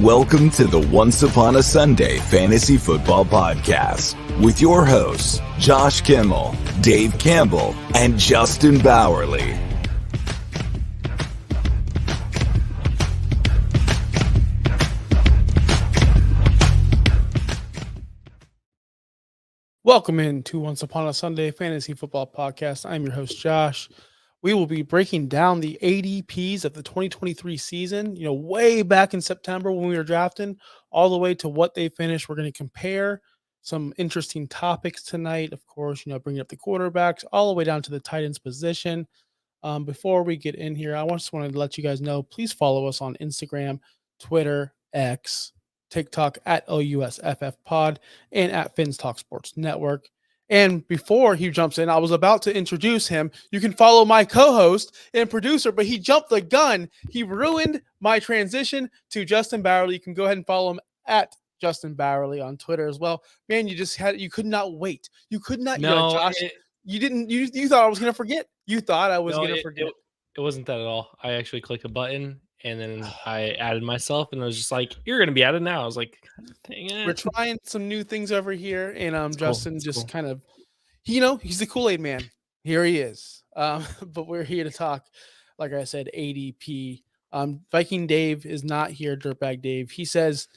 Welcome to the Once Upon a Sunday Fantasy Football Podcast with your hosts, Josh Kimmel, Dave Campbell, and Justin Bowerly. Welcome in to Once Upon a Sunday Fantasy Football Podcast. I'm your host, Josh. We will be breaking down the ADPs of the 2023 season, way back in September when we were drafting, all the way to what they finished. We're going to compare some interesting topics tonight. Of course, bringing up the quarterbacks all the way down to the tight ends position. Before we get in here, I just wanted to let you guys know, please follow us on Instagram, Twitter, X, TikTok at OUSFF Pod, and at Fins Talk Sports Network. And before he jumps in, I was about to introduce him. You can follow my co-host and producer, but he jumped the gun. He ruined my transition to Justin Bowerly. You can go ahead and follow him at Justin Bowerly on Twitter as well. Man, you could not wait. You could not. No, Josh, you thought I was going to forget. You thought I was going to forget. It wasn't that at all. I actually clicked a button and then I added myself and it was just like, you're going to be added now. I was like, dang it. We're trying some new things over here. And Justin kind of, he's the Kool-Aid man. Here he is. But we're here to talk, like I said, ADP. Viking Dave is not here, Dirtbag Dave. He says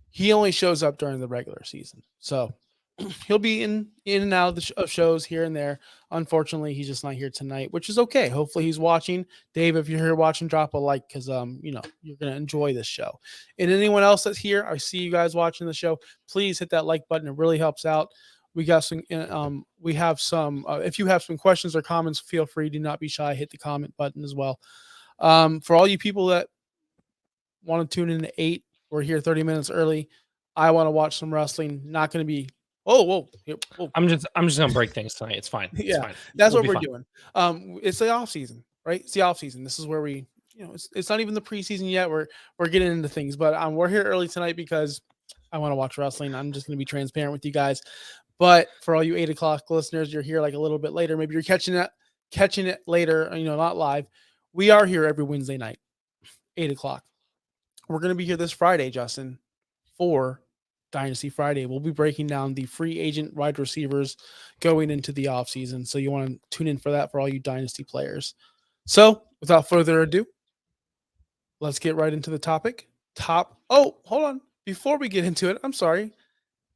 he only shows up during the regular season. So he'll be in and out of shows here and there. Unfortunately, he's just not here tonight, which is okay. Hopefully he's watching. Dave, if you're here watching, drop a like because you're going to enjoy this show. And anyone else that's here, I see you guys watching the show. Please hit that like button. It really helps out. We got some if you have some questions or comments, feel free. Do not be shy. Hit the comment button as well. For all you people that want to tune in at 8, we're here 30 minutes early. I want to watch some wrestling. Not going to be whoa. I'm just gonna break things tonight. It's fine. It's fine. That's what we're doing. It's the off season, right? It's the off season. This is where we, it's not even the preseason yet. We're getting into things, but we're here early tonight because I want to watch wrestling. I'm just gonna be transparent with you guys. But for all you 8 o'clock listeners, you're here like a little bit later. Maybe you're catching it later. Not live. We are here every Wednesday night, 8 o'clock. We're gonna be here this Friday, Justin, for Dynasty Friday. We'll be breaking down the free agent wide receivers going into the offseason. So you want to tune in for that for all you Dynasty players. So without further ado, let's get right into the topic. Hold on. Before we get into it, I'm sorry.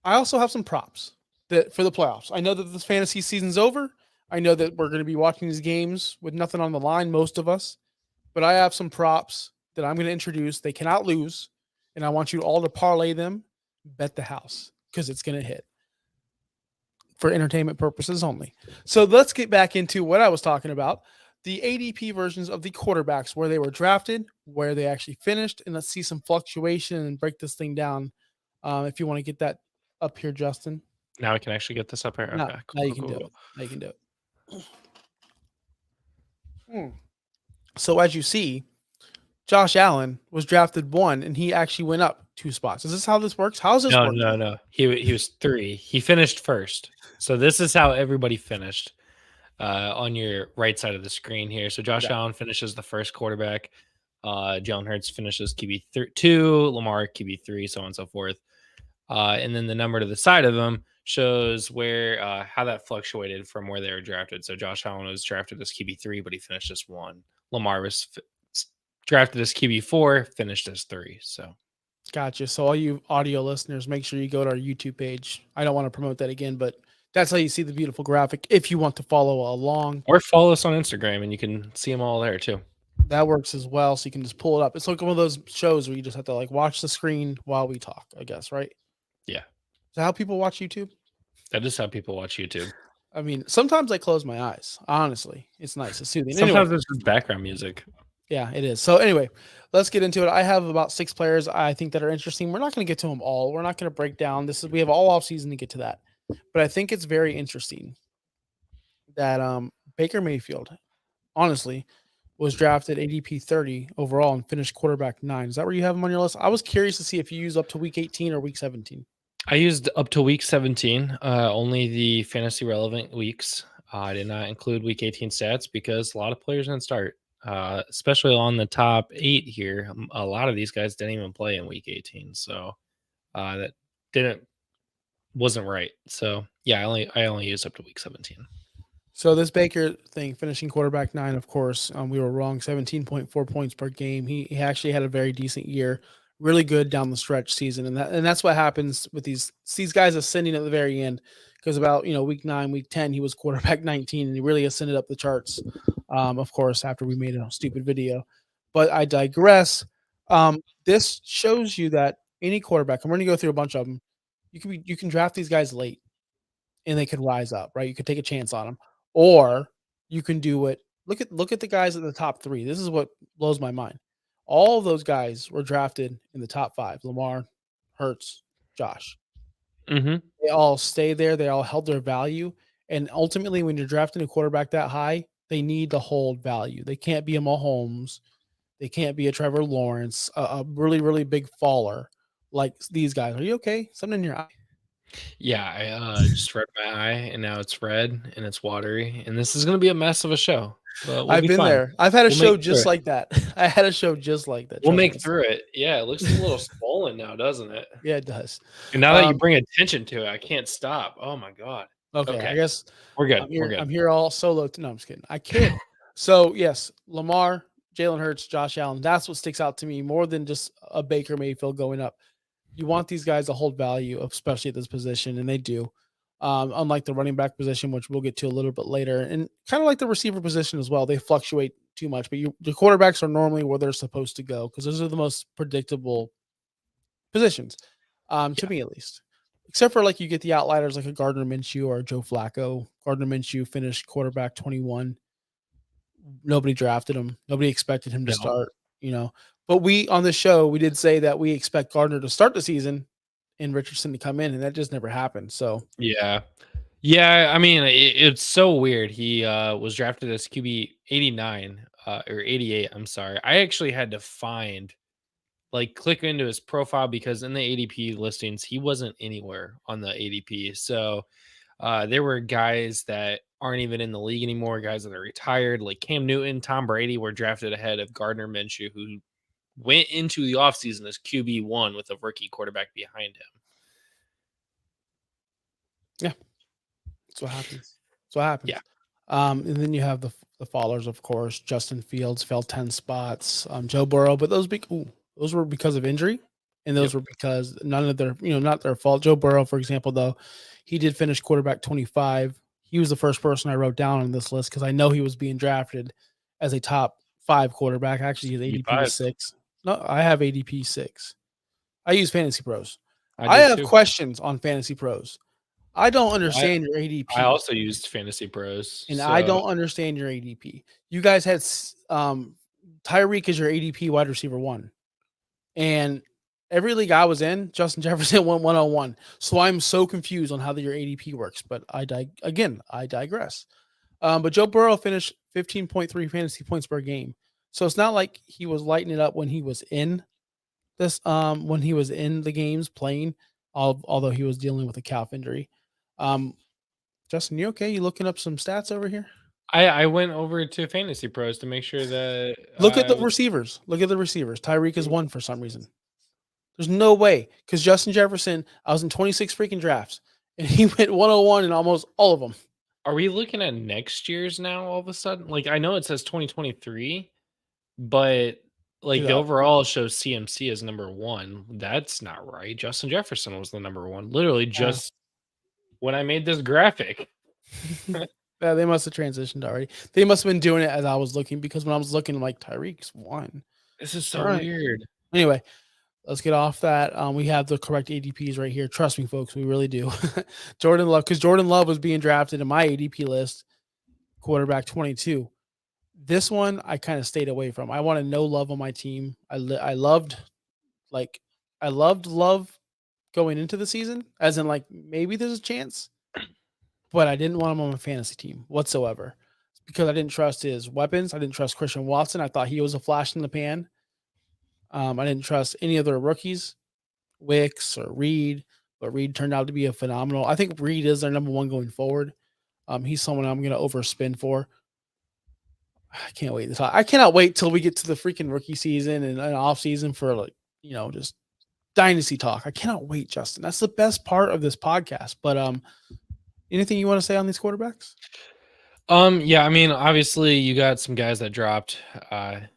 I also have some props for the playoffs. I know that this fantasy season's over. I know that we're going to be watching these games with nothing on the line, most of us. But I have some props that I'm going to introduce. They cannot lose. And I want you all to parlay them. Bet the house because it's going to hit for entertainment purposes only. So let's get back into what I was talking about, the ADP versions of the quarterbacks, where they were drafted, where they actually finished, and let's see some fluctuation and break this thing down. If you want to get that up here, Justin. Now I can actually get this up here. Okay, now you can do it. Now you can do it. So as you see, Josh Allen was drafted 1, and he actually went up 2 spots. Is this how this works? How is this working? No. He was 3. He finished first. So this is how everybody finished on your right side of the screen here. So Josh Allen finishes the first quarterback. Jalen Hurts finishes QB2, Lamar QB3, so on and so forth. And then the number to the side of them shows where how that fluctuated from where they were drafted. So Josh Allen was drafted as QB3, but he finished as 1. Lamar was drafted as QB4, finished as 3. So, gotcha. So all you audio listeners, make sure you go to our YouTube page. I don't want to promote that again, but that's how you see the beautiful graphic. If you want to follow along, or follow us on Instagram, and you can see them all there too. That works as well. So you can just pull it up. It's like one of those shows where you just have to watch the screen while we talk, I guess, right? Yeah. Is that how people watch YouTube? That is how people watch YouTube. I mean, sometimes I close my eyes. Honestly, it's nice. It's soothing. Sometimes it's just background music. Yeah, it is. So anyway, let's get into it. I have about 6 players I think that are interesting. We're not going to get to them all. We're not going to break down. We have all off season to get to that. But I think it's very interesting that Baker Mayfield, honestly, was drafted ADP 30 overall and finished quarterback 9. Is that where you have him on your list? I was curious to see if you use up to week 18 or week 17. I used up to week 17, only the fantasy relevant weeks. I did not include week 18 stats because a lot of players didn't start. especially on the top 8 here. A lot of these guys didn't even play in week 18, so that wasn't right. So yeah, I only used up to week 17. So this Baker thing, finishing quarterback 9, of course, we were wrong. 17.4 points per game. He actually had a very decent year, really good down the stretch season, and that's what happens with these guys ascending at the very end. Because about week 9, week 10, he was quarterback 19, and he really ascended up the charts. Of course, after we made a stupid video, but I digress. This shows you that any quarterback, I'm going to go through a bunch of them. You can draft these guys late and they could rise up, right? You could take a chance on them, or you can do it. Look at the guys at the top 3. This is what blows my mind. All of those guys were drafted in the top 5. Lamar, Hurts, Josh. Mm-hmm. They all stayed there. They all held their value. And ultimately, when you're drafting a quarterback that high, they need to hold value. They can't be a Mahomes. They can't be a Trevor Lawrence, a really, really big faller like these guys. Are you okay? Something in your eye? Yeah, I just read my eye, and now it's red and it's watery, and this is gonna be a mess of a show, but we'll I've be been fine. there. I've had a We'll show make through just it. like that. I had a show just like that. We'll Trust me. make through it. Yeah, it looks a little swollen now, doesn't it? Yeah, it does. And now that you bring attention to it, I can't stop. Oh my god. Okay, I Okay, guess we're good. We're We're good. I'm here all solo. No, I'm just kidding. I kid. So yes, Lamar, Jalen Hurts, Josh Allen. That's what sticks out to me more than just a Baker Mayfield going up. You want these guys to hold value, especially at this position, and they do. Unlike the running back position, which we'll get to a little bit later, and kind of like the receiver position as well, they fluctuate too much. But the quarterbacks are normally where they're supposed to go because those are the most predictable positions, to Yeah. me at least. Except for like you get the outliers like a Gardner Minshew or a Joe Flacco. Gardner Minshew finished quarterback 21. Nobody drafted him. Nobody expected him to No. start. But we on the show we did say that we expect Gardner to start the season and Richardson to come in, and that just never happened. So Yeah. Yeah, I mean, it's so weird. He was drafted as QB 89 or 88, I'm sorry. I actually had to click into his profile because in the ADP listings, he wasn't anywhere on the ADP. So there were guys that aren't even in the league anymore, guys that are retired, like Cam Newton, Tom Brady were drafted ahead of Gardner Minshew, who went into the offseason as QB1 with a rookie quarterback behind him. yeah, that's what happens. That's what happens. Yeah. And then you have the fallers, of course. Justin Fields fell 10 spots. Joe Burrow, but those were because of injury, and those Yep. were because none of their, not their fault. Joe Burrow, for example, though, he did finish quarterback 25. He was the first person I wrote down on this list because I know he was being drafted as a top 5 quarterback. Actually, his ADP was 6. No, I have ADP 6. I use Fantasy Pros. I did have too. questions on Fantasy Pros. I don't I understand your ADP. I also used Fantasy Pros. And So I don't understand your ADP. You guys had Tyreek as your ADP wide receiver 1. And every league I was in, Justin Jefferson went 101. So I'm so confused on how your ADP works. But I digress. But Joe Burrow finished 15.3 fantasy points per game. So it's not like he was lighting it up when he was in the games playing, although he was dealing with a calf injury. Justin, you okay? You looking up some stats over here? I went over to Fantasy Pros to make sure that Look at I the was receivers. Look at the receivers. Tyreek is 1 for some reason. There's no way because Justin Jefferson, I was in 26 freaking drafts, and he went 101 in almost all of them. Are we looking at next year's now all of a sudden? Like, I know it says 2023, but like Dude, the overall shows CMC as number 1. That's not right. Justin Jefferson was the number 1. Literally just when I made this graphic. Yeah, they must have transitioned already. They must have been doing it as I was looking because when I was looking, like Tyreek's 1. This is so All right. weird. Anyway, let's get off that. We have the correct ADPs right here. Trust me, folks, we really do. Jordan Love, because Jordan Love was being drafted in my ADP list, quarterback 22. This one I kind of stayed away from. I wanted no Love on my team. I loved Love going into the season, as in like maybe there's a chance, but I didn't want him on my fantasy team whatsoever because I didn't trust his weapons. I didn't trust Christian Watson. I thought he was a flash in the pan. I didn't trust any of their rookies, Wicks or Reed, but Reed turned out to be a phenomenal. I think Reed is their number 1 going forward. He's someone I'm going to overspend for. I can't wait to talk. I cannot wait till we get to the freaking rookie season and an off season for like, just dynasty talk. I cannot wait, Justin. That's the best part of this podcast. But anything you want to say on these quarterbacks? Yeah, I mean, obviously you got some guys that dropped, and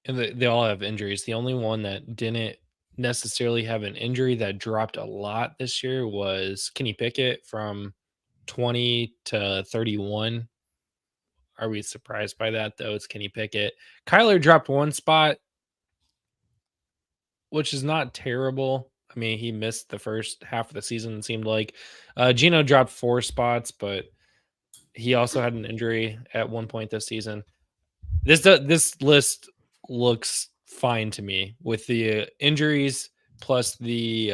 they all have injuries. The only one that didn't necessarily have an injury that dropped a lot this year was Kenny Pickett from 20 to 31. Are we surprised by that, though? It's Kenny Pickett. Kyler dropped one spot, which is not terrible. I mean, he missed the first half of the season, it seemed like. Gino dropped 4 spots, but he also had an injury at one point this season. This list looks fine to me with the injuries plus the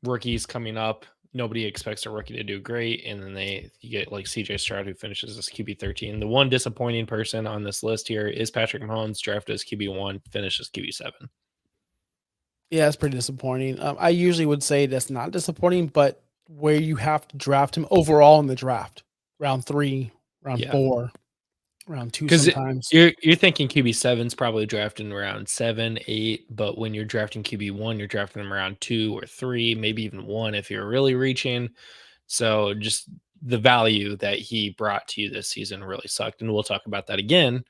rookies coming up. Nobody expects a rookie to do great, and then you get like CJ Stroud, who finishes as QB 13. The one disappointing person on this list here is Patrick Mahomes, drafted as QB 1, finishes QB 7. Yeah, it's pretty disappointing. I usually would say that's not disappointing, but where you have to draft him overall in the draft, round 3, round 4, round 2 sometimes. You're thinking QB 7's probably drafting around 7, 8, but when you're drafting QB 1, you're drafting them around 2 or 3, maybe even 1 if you're really reaching. So just the value that he brought to you this season really sucked, and we'll talk about that again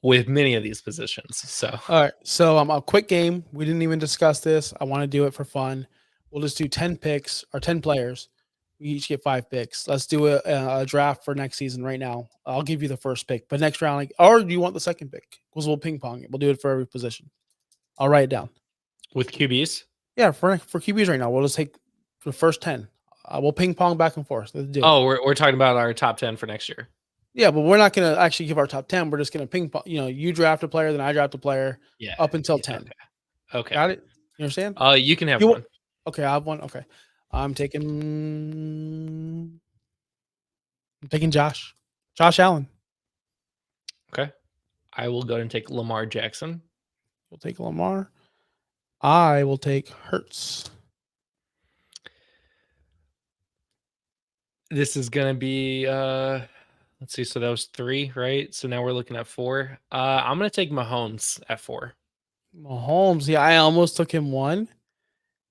with many of these positions. So all right, so a quick game. We didn't even discuss this. I want to do it for fun. We'll just do 10 picks or 10 players. We each get 5 picks. Let's do a draft for next season right now. I'll give you the first pick, but next round, or do you want the second pick? Because we'll ping pong it. We'll do it for every position. I'll write it down. With QBs? Yeah, for QBs right now, we'll just take the first 10. We'll ping pong back and forth. Let's do it. Oh, we're talking about our top 10 for next year. Yeah, but we're not going to actually give our top 10. We're just going to ping pong. You draft a player, then I draft a player. Yeah, up until 10. Okay. Got it? You understand? You can have one. Okay, I have one. Okay. I'm taking Josh Allen. Okay. I will go and take Lamar Jackson. We'll take Lamar. I will take Hurts. This is going to be, let's see. So that was 3, right? So now we're looking at 4. I'm going to take Mahomes at 4. Mahomes. Yeah, I almost took him 1,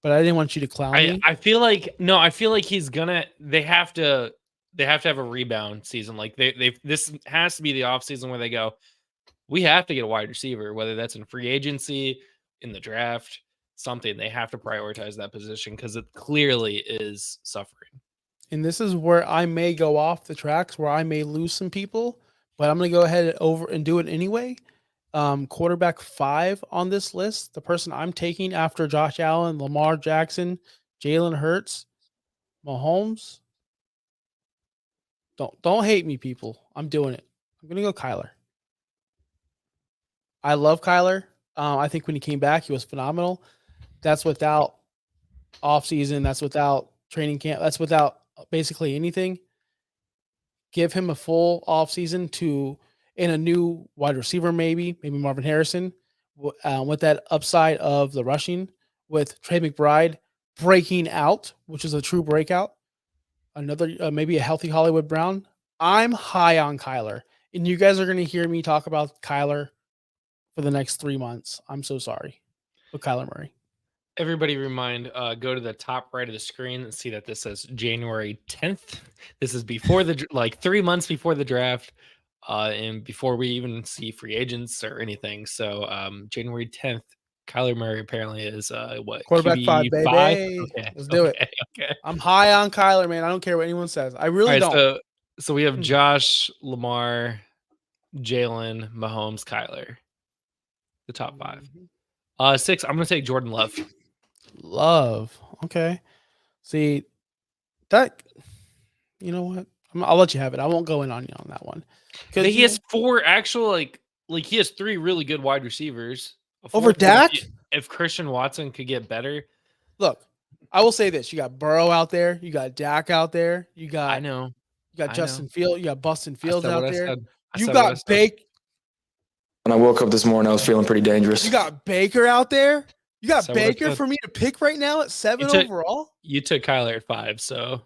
but I didn't want you to clown me. I feel like he's gonna. They have to have a rebound season. Like this has to be the off season where they go, we have to get a wide receiver, whether that's in free agency, in the draft, something. They have to prioritize that position because it clearly is suffering. And this is where I may go off the tracks, where I may lose some people, but I'm gonna go ahead over and do it anyway. Quarterback 5 on this list, the person I'm taking after Josh Allen, Lamar Jackson, Jalen Hurts, Mahomes. Don't hate me, people. I'm doing it. I'm gonna go Kyler. I love Kyler. I think when he came back, he was phenomenal. That's without offseason. That's without training camp. That's without basically anything. Give him a full offseason in a new wide receiver, maybe Marvin Harrison, with that upside of the rushing, with Trey McBride breaking out, which is a true breakout. Another, maybe a healthy Hollywood Brown. I'm high on Kyler, and you guys are going to hear me talk about Kyler for the next 3 months. I'm so sorry. But Kyler Murray. Everybody go to the top right of the screen and see that this says January 10th. This is before 3 months before the draft. And before we even see free agents or anything. So January 10th, Kyler Murray apparently is quarterback QB 5, baby. Okay. Let's do it. Okay. I'm high on Kyler, man. I don't care what anyone says. I really don't. So we have Josh, Lamar, Jalen, Mahomes, Kyler. The top 5. 6, I'm gonna take Jordan Love. Love. Okay. See that, you know what? I'll let you have it. I won't go in on you on that one. Because he has 4 actual like he has 3 really good wide receivers. Over Dak? If Christian Watson could get better. Look, I will say this. You got Burrow out there. You got Dak out there. You got Justin Fields. You got Bustin Fields out there. You got Baker. When I woke up this morning, I was feeling pretty dangerous. You got Baker out there. You got Baker for me to pick right now at 7 overall. You took Kyler at 5, so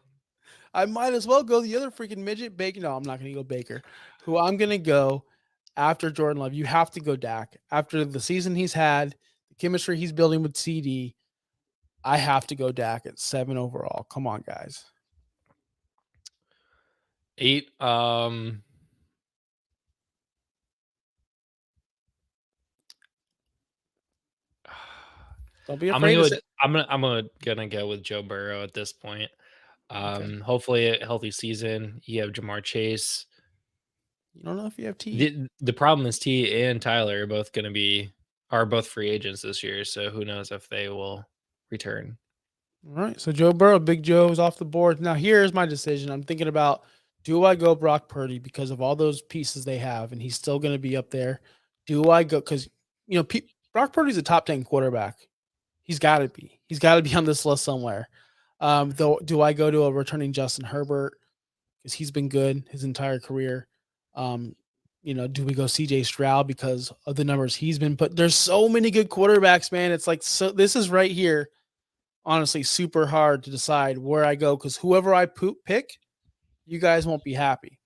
I might as well go the other freaking midget, Baker. No, I'm not going to go Baker. Who I'm going to go after Jordan Love. You have to go Dak. After the season he's had, the chemistry he's building with CD, I have to go Dak at 7 overall. Come on, guys. 8. Don't be I'm afraid gonna to go. say. I'm gonna go with Joe Burrow at this point. Okay. Hopefully a healthy season. You have Jamar Chase. You don't know if you have T. The problem is T and Tyler are both free agents this year, so who knows if they will return. All right. So Joe Burrow, Big Joe is off the board. Now here's my decision. I'm thinking about, do I go Brock Purdy because of all those pieces they have, and he's still going to be up there? Do I go because Brock Purdy's a top 10 quarterback. He's got to be. He's got to be on this list somewhere. Though, do I go to a returning Justin Herbert because he's been good his entire career? Do we go CJ Stroud because of the numbers he's been put? There's so many good quarterbacks, man. It's like, so this is right here, honestly, super hard to decide where I go because whoever I pick, you guys won't be happy.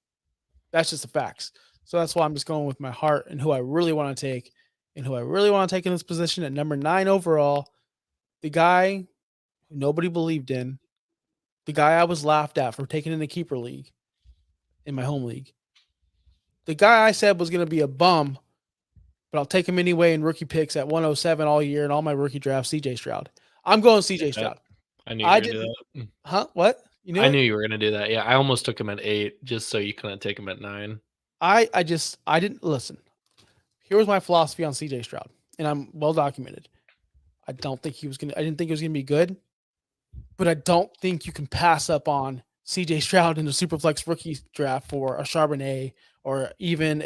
That's just the facts. So that's why I'm just going with my heart and who I really want to take, and who I really want to take in this position at number 9 overall. The guy who nobody believed in, the guy I was laughed at for taking in the keeper league in my home league, the guy I said was going to be a bum, but I'll take him anyway in rookie picks at 107 all year and all my rookie drafts, CJ Stroud. I'm going CJ Stroud. I knew you were gonna do that. Huh? What? You know? I knew you were gonna do that. Yeah, I almost took him at 8 just so you couldn't take him at 9. I didn't listen. Here was my philosophy on CJ Stroud, and I'm well documented. I didn't think he was gonna be good, but I don't think you can pass up on CJ Stroud in the Superflex rookie draft for a Charbonnet or even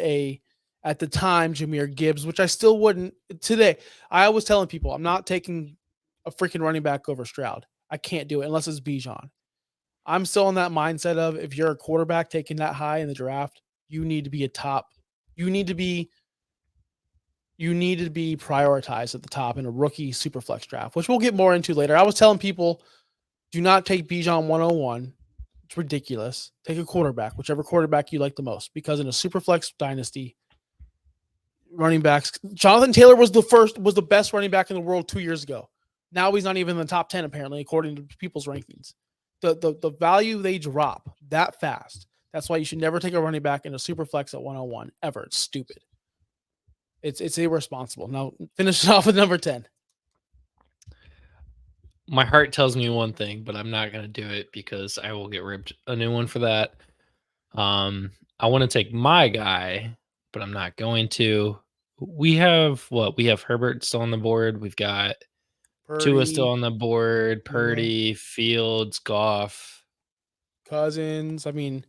at the time, Jahmyr Gibbs, which I still wouldn't today. I was telling people I'm not taking a freaking running back over Stroud. I can't do it unless it's Bijan. I'm still in that mindset of, if you're a quarterback taking that high in the draft, you need to be you need to be prioritized at the top in a rookie Superflex draft, which we'll get more into later. I was telling people, do not take Bijan 101. It's ridiculous. Take a quarterback, whichever quarterback you like the most, because in a Superflex dynasty, running backs, Jonathan Taylor was the best running back in the world 2 years ago. Now he's not even in the top 10, apparently, according to people's rankings. The value they drop that fast. That's why you should never take a running back in a Superflex at 101 ever. It's stupid. It's irresponsible. Now finish it off with number 10. My heart tells me one thing, but I'm not gonna do it because I will get ripped a new one for that. I want to take my guy, but I'm not going to. We have Herbert still on the board. We've got Tua still on the board. Purdy, Fields, Goff, Cousins. I mean,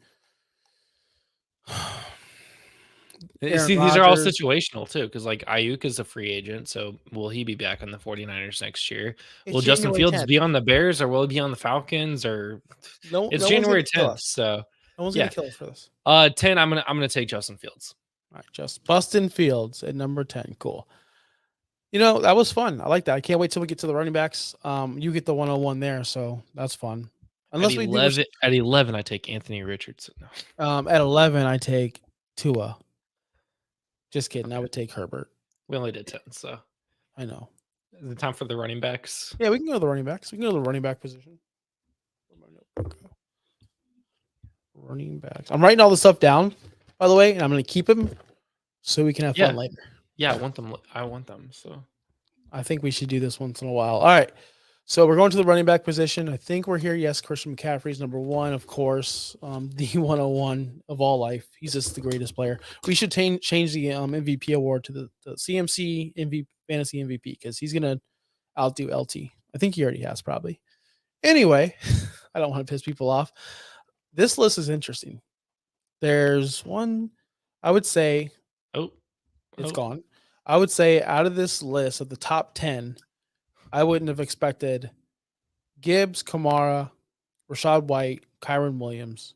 see, these are all situational too, because like Ayuk is a free agent, so will he be back on the 49ers next year? Will Justin Fields be on the Bears, or will he be on the Falcons? Or it's January 10th, so no one's gonna kill us for this. 10. I'm gonna take Justin Fields. All right, just Bustin Fields at number 10. Cool. That was fun. I like that. I can't wait till we get to the running backs. You get the 101 there, so that's fun. Unless at 11, I take Anthony Richardson. At 11, I take Tua. Just kidding. Okay. I would take Herbert. We only did 10, so I know. Is it time for the running backs? Yeah, we can go to the running backs. We can go to the running back position. Running backs. I'm writing all this stuff down, by the way, and I'm going to keep them so we can have fun later. Yeah, I want them. So I think we should do this once in a while. All right. So we're going to the running back position. I think we're here. Yes, Christian McCaffrey's number 1, of course. The 101 of all life. He's just the greatest player. We should change the MVP award to the CMC fantasy MVP, because he's going to outdo LT. I think he already has, probably. Anyway, I don't want to piss people off. This list is interesting. There's one, I would say. It's gone. I would say out of this list of the top 10, I wouldn't have expected Gibbs, Kamara, Rashad White, Kyron Williams,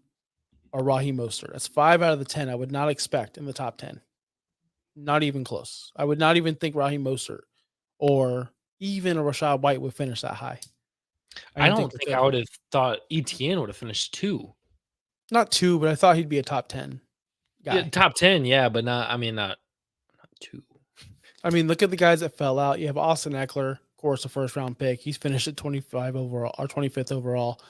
or Raheem Mostert. That's 5 out of the 10 I would not expect in the top 10. Not even close. I would not even think Raheem Mostert or even a Rashad White would finish that high. I didn't don't think they I could. would have thought ETN would have finished 2. Not 2, but I thought he'd be a top 10 guy. Yeah, top 10, yeah, but not 2. I mean, look at the guys that fell out. You have Austin Eckler, of course, a first round pick. He's finished at 25 overall or 25th overall.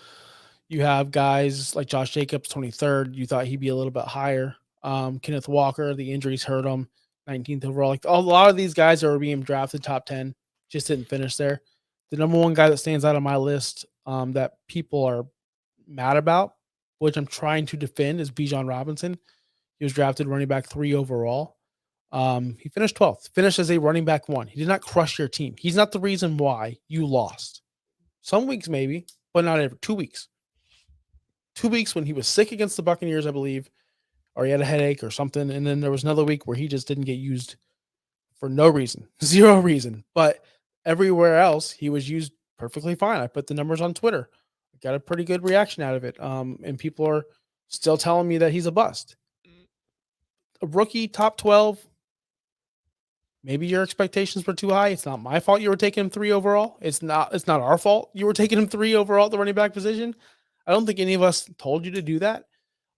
You have guys like Josh Jacobs, 23rd. You thought he'd be a little bit higher. Kenneth Walker, the injuries hurt him, 19th overall. Like a lot of these guys that are being drafted top 10 just didn't finish there. The number one guy that stands out on my list that people are mad about, which I'm trying to defend, is Bijan Robinson. He was drafted running back 3 overall. He finished 12th, finished as a running back 1. He did not crush your team. He's not the reason why you lost. Some weeks maybe, but not every 2 weeks. 2 weeks when he was sick against the Buccaneers, I believe, or he had a headache or something. And then there was another week where he just didn't get used for no reason, 0 reason. But everywhere else, he was used perfectly fine. I put the numbers on Twitter. I got a pretty good reaction out of it. And people are still telling me that he's a bust. A rookie, top 12. Maybe your expectations were too high. It's not my fault you were taking him 3 overall. It's not our fault you were taking him 3 overall at the running back position. I don't think any of us told you to do that,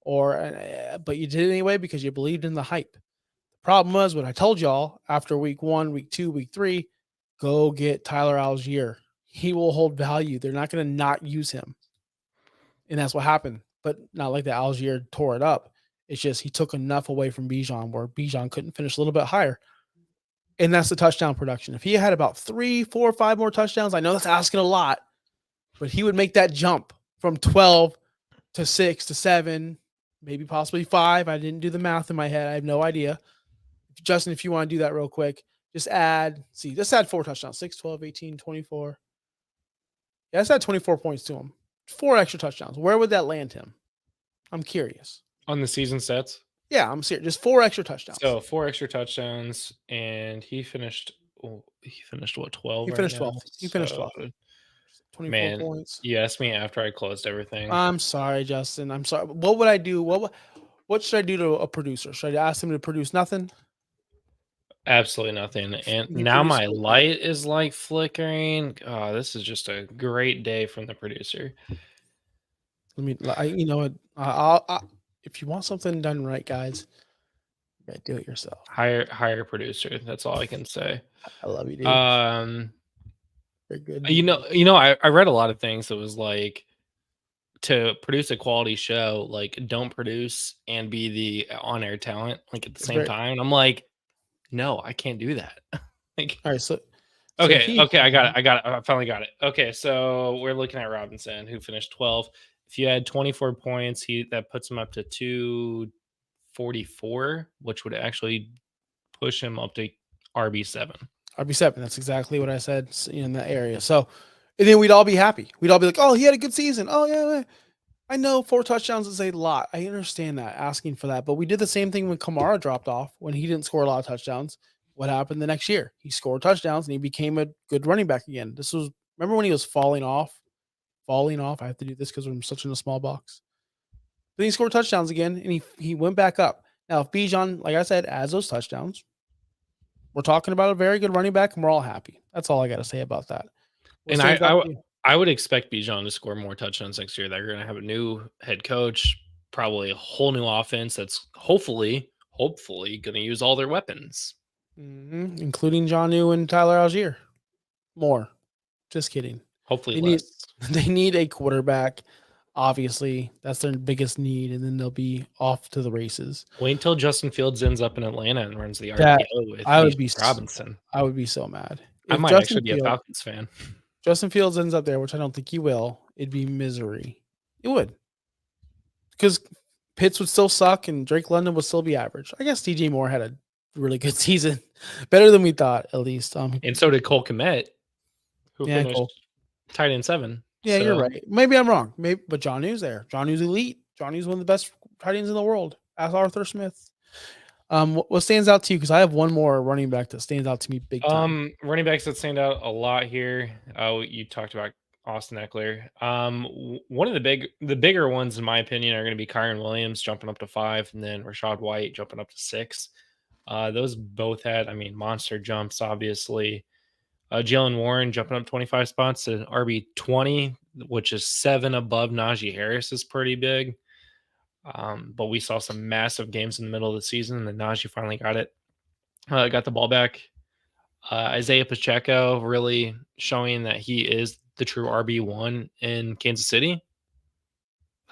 but you did it anyway because you believed in the hype. The problem was what I told y'all after week 1, week 2, week 3, go get Tyler Algier. He will hold value. They're not going to not use him. And that's what happened. But not like the Algier tore it up. It's just he took enough away from Bijan where Bijan couldn't finish a little bit higher. And that's the touchdown production. If he had about 3, 4, 5 more touchdowns, I know that's asking a lot, but he would make that jump from 12 to 6 to 7, maybe possibly 5. I didn't do the math in my head. I have no idea. Justin, if you want to do that real quick, just add 4 touchdowns, 6, 12, 18, 24. Yeah, let's add 24 points to him. 4 extra touchdowns. Where would that land him? I'm curious. On the season stats? Yeah, I'm serious. Just 4 extra touchdowns. So 4 extra touchdowns, and he finished what, 12? He finished 12. He finished 12. 24 points. You asked me after I closed everything. I'm sorry, Justin. I'm sorry. What would I do? What should I do to a producer? Should I ask him to produce nothing? Absolutely nothing. And now my light is like flickering. Oh, this is just a great day from the producer. You know what? I'll if you want something done right, guys, you gotta do it yourself. Hire producer. That's all I can say. I love you, dude. Very good. I read a lot of things that was like, to produce a quality show, like don't produce and be the on-air talent like at the same time. And I'm like, no, I can't do that. Like, all right, so okay, I got it. I finally got it. Okay, so we're looking at Robinson, who finished 12th. If you had 24 points, that puts him up to 244, which would actually push him up to RB7. RB7. That's exactly what I said in that area. So, and then we'd all be happy. We'd all be like, "Oh, he had a good season. Oh yeah, I know 4 touchdowns is a lot. I understand that, asking for that. But we did the same thing when Kamara dropped off, when he didn't score a lot of touchdowns. What happened the next year? He scored touchdowns and he became a good running back again. Remember when he was falling off? I have to do this because I'm such in a small box. Then he scored touchdowns again and he went back up. Now, if Bijan, like I said, adds those touchdowns, we're talking about a very good running back and we're all happy. That's all I got to say about that. And I would expect Bijan to score more touchdowns next year. They're going to have a new head coach, probably a whole new offense that's hopefully going to use all their weapons. Including Jonnu and Tyler Algier. More. Just kidding. Hopefully less. They need a quarterback. Obviously, that's their biggest need, and then they'll be off to the races. Wait until Justin Fields ends up in Atlanta and runs the RPO with Robinson. I would be so mad. I might actually be a Falcons fan. Justin Fields ends up there, which I don't think he will. It'd be misery. It would. Because Pitts would still suck and Drake London would still be average. I guess DJ Moore had a really good season. Better than we thought, at least. And so did Cole Kmet, who finished tight end 7. Yeah, you're right. Maybe I'm wrong. But Jonnu's there. Jonnu's elite. Jonnu's one of the best tight ends in the world. Ask Arthur Smith. What stands out to you? Because I have one more running back that stands out to me big time. Running backs that stand out a lot here. You talked about Austin Eckler. One of the bigger ones, in my opinion, are going to be Kyron Williams jumping up to 5, and then Rachaad White jumping up to 6. Those both had, monster jumps, obviously. Jalen Warren jumping up 25 spots to RB20, which is 7 above Najee Harris, is pretty big. But we saw some massive games in the middle of the season, and then Najee finally got the ball back. Isaiah Pacheco really showing that he is the true RB1 in Kansas City.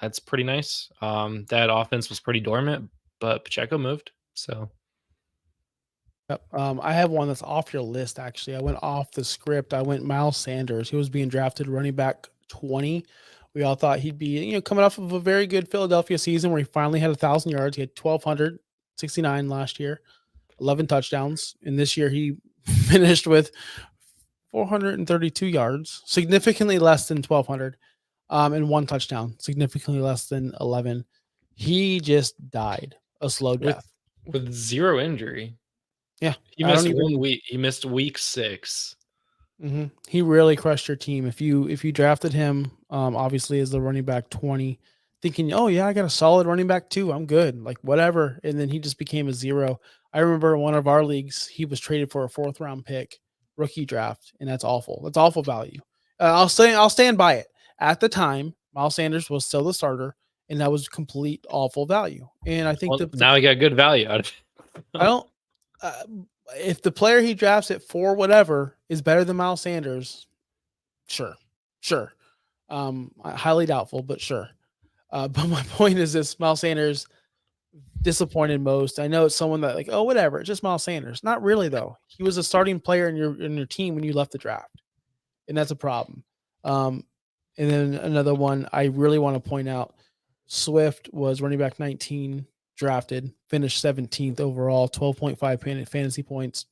That's pretty nice. That offense was pretty dormant, but Pacheco moved. So Yep. I have one that's off your list, actually. I went off the script. I went Miles Sanders. He was being drafted running back 20. We all thought he'd be, coming off of a very good Philadelphia season where he finally had 1,000 yards. He had 1,269 last year, 11 touchdowns. And this year he finished with 432 yards, significantly less than 1,200, and 1 touchdown, significantly less than 11. He just died a slow death. with 0 injury. Yeah. He missed 1 week. He missed week 6. Mm-hmm. He really crushed your team. If you drafted him, obviously as the running back 20, thinking, oh yeah, I got a solid running back too, I'm good, like whatever, and then he just became a 0. I remember in one of our leagues, he was traded for a 4th round pick, rookie draft, and that's awful. That's awful value. I'll stand by it. At the time, Miles Sanders was still the starter, and that was complete awful value. And I think now he got good value out of it. I don't. If the player he drafts at 4 whatever is better than Miles Sanders, sure. Highly doubtful, but sure. But my point is this: Miles Sanders disappointed most. I know it's someone that like, oh, whatever, it's just Miles Sanders. Not really though. He was a starting player in your team when you left the draft, and that's a problem. And then another one I really want to point out: Swift was running back 19. Drafted, finished 17th overall, 12.5 fantasy points.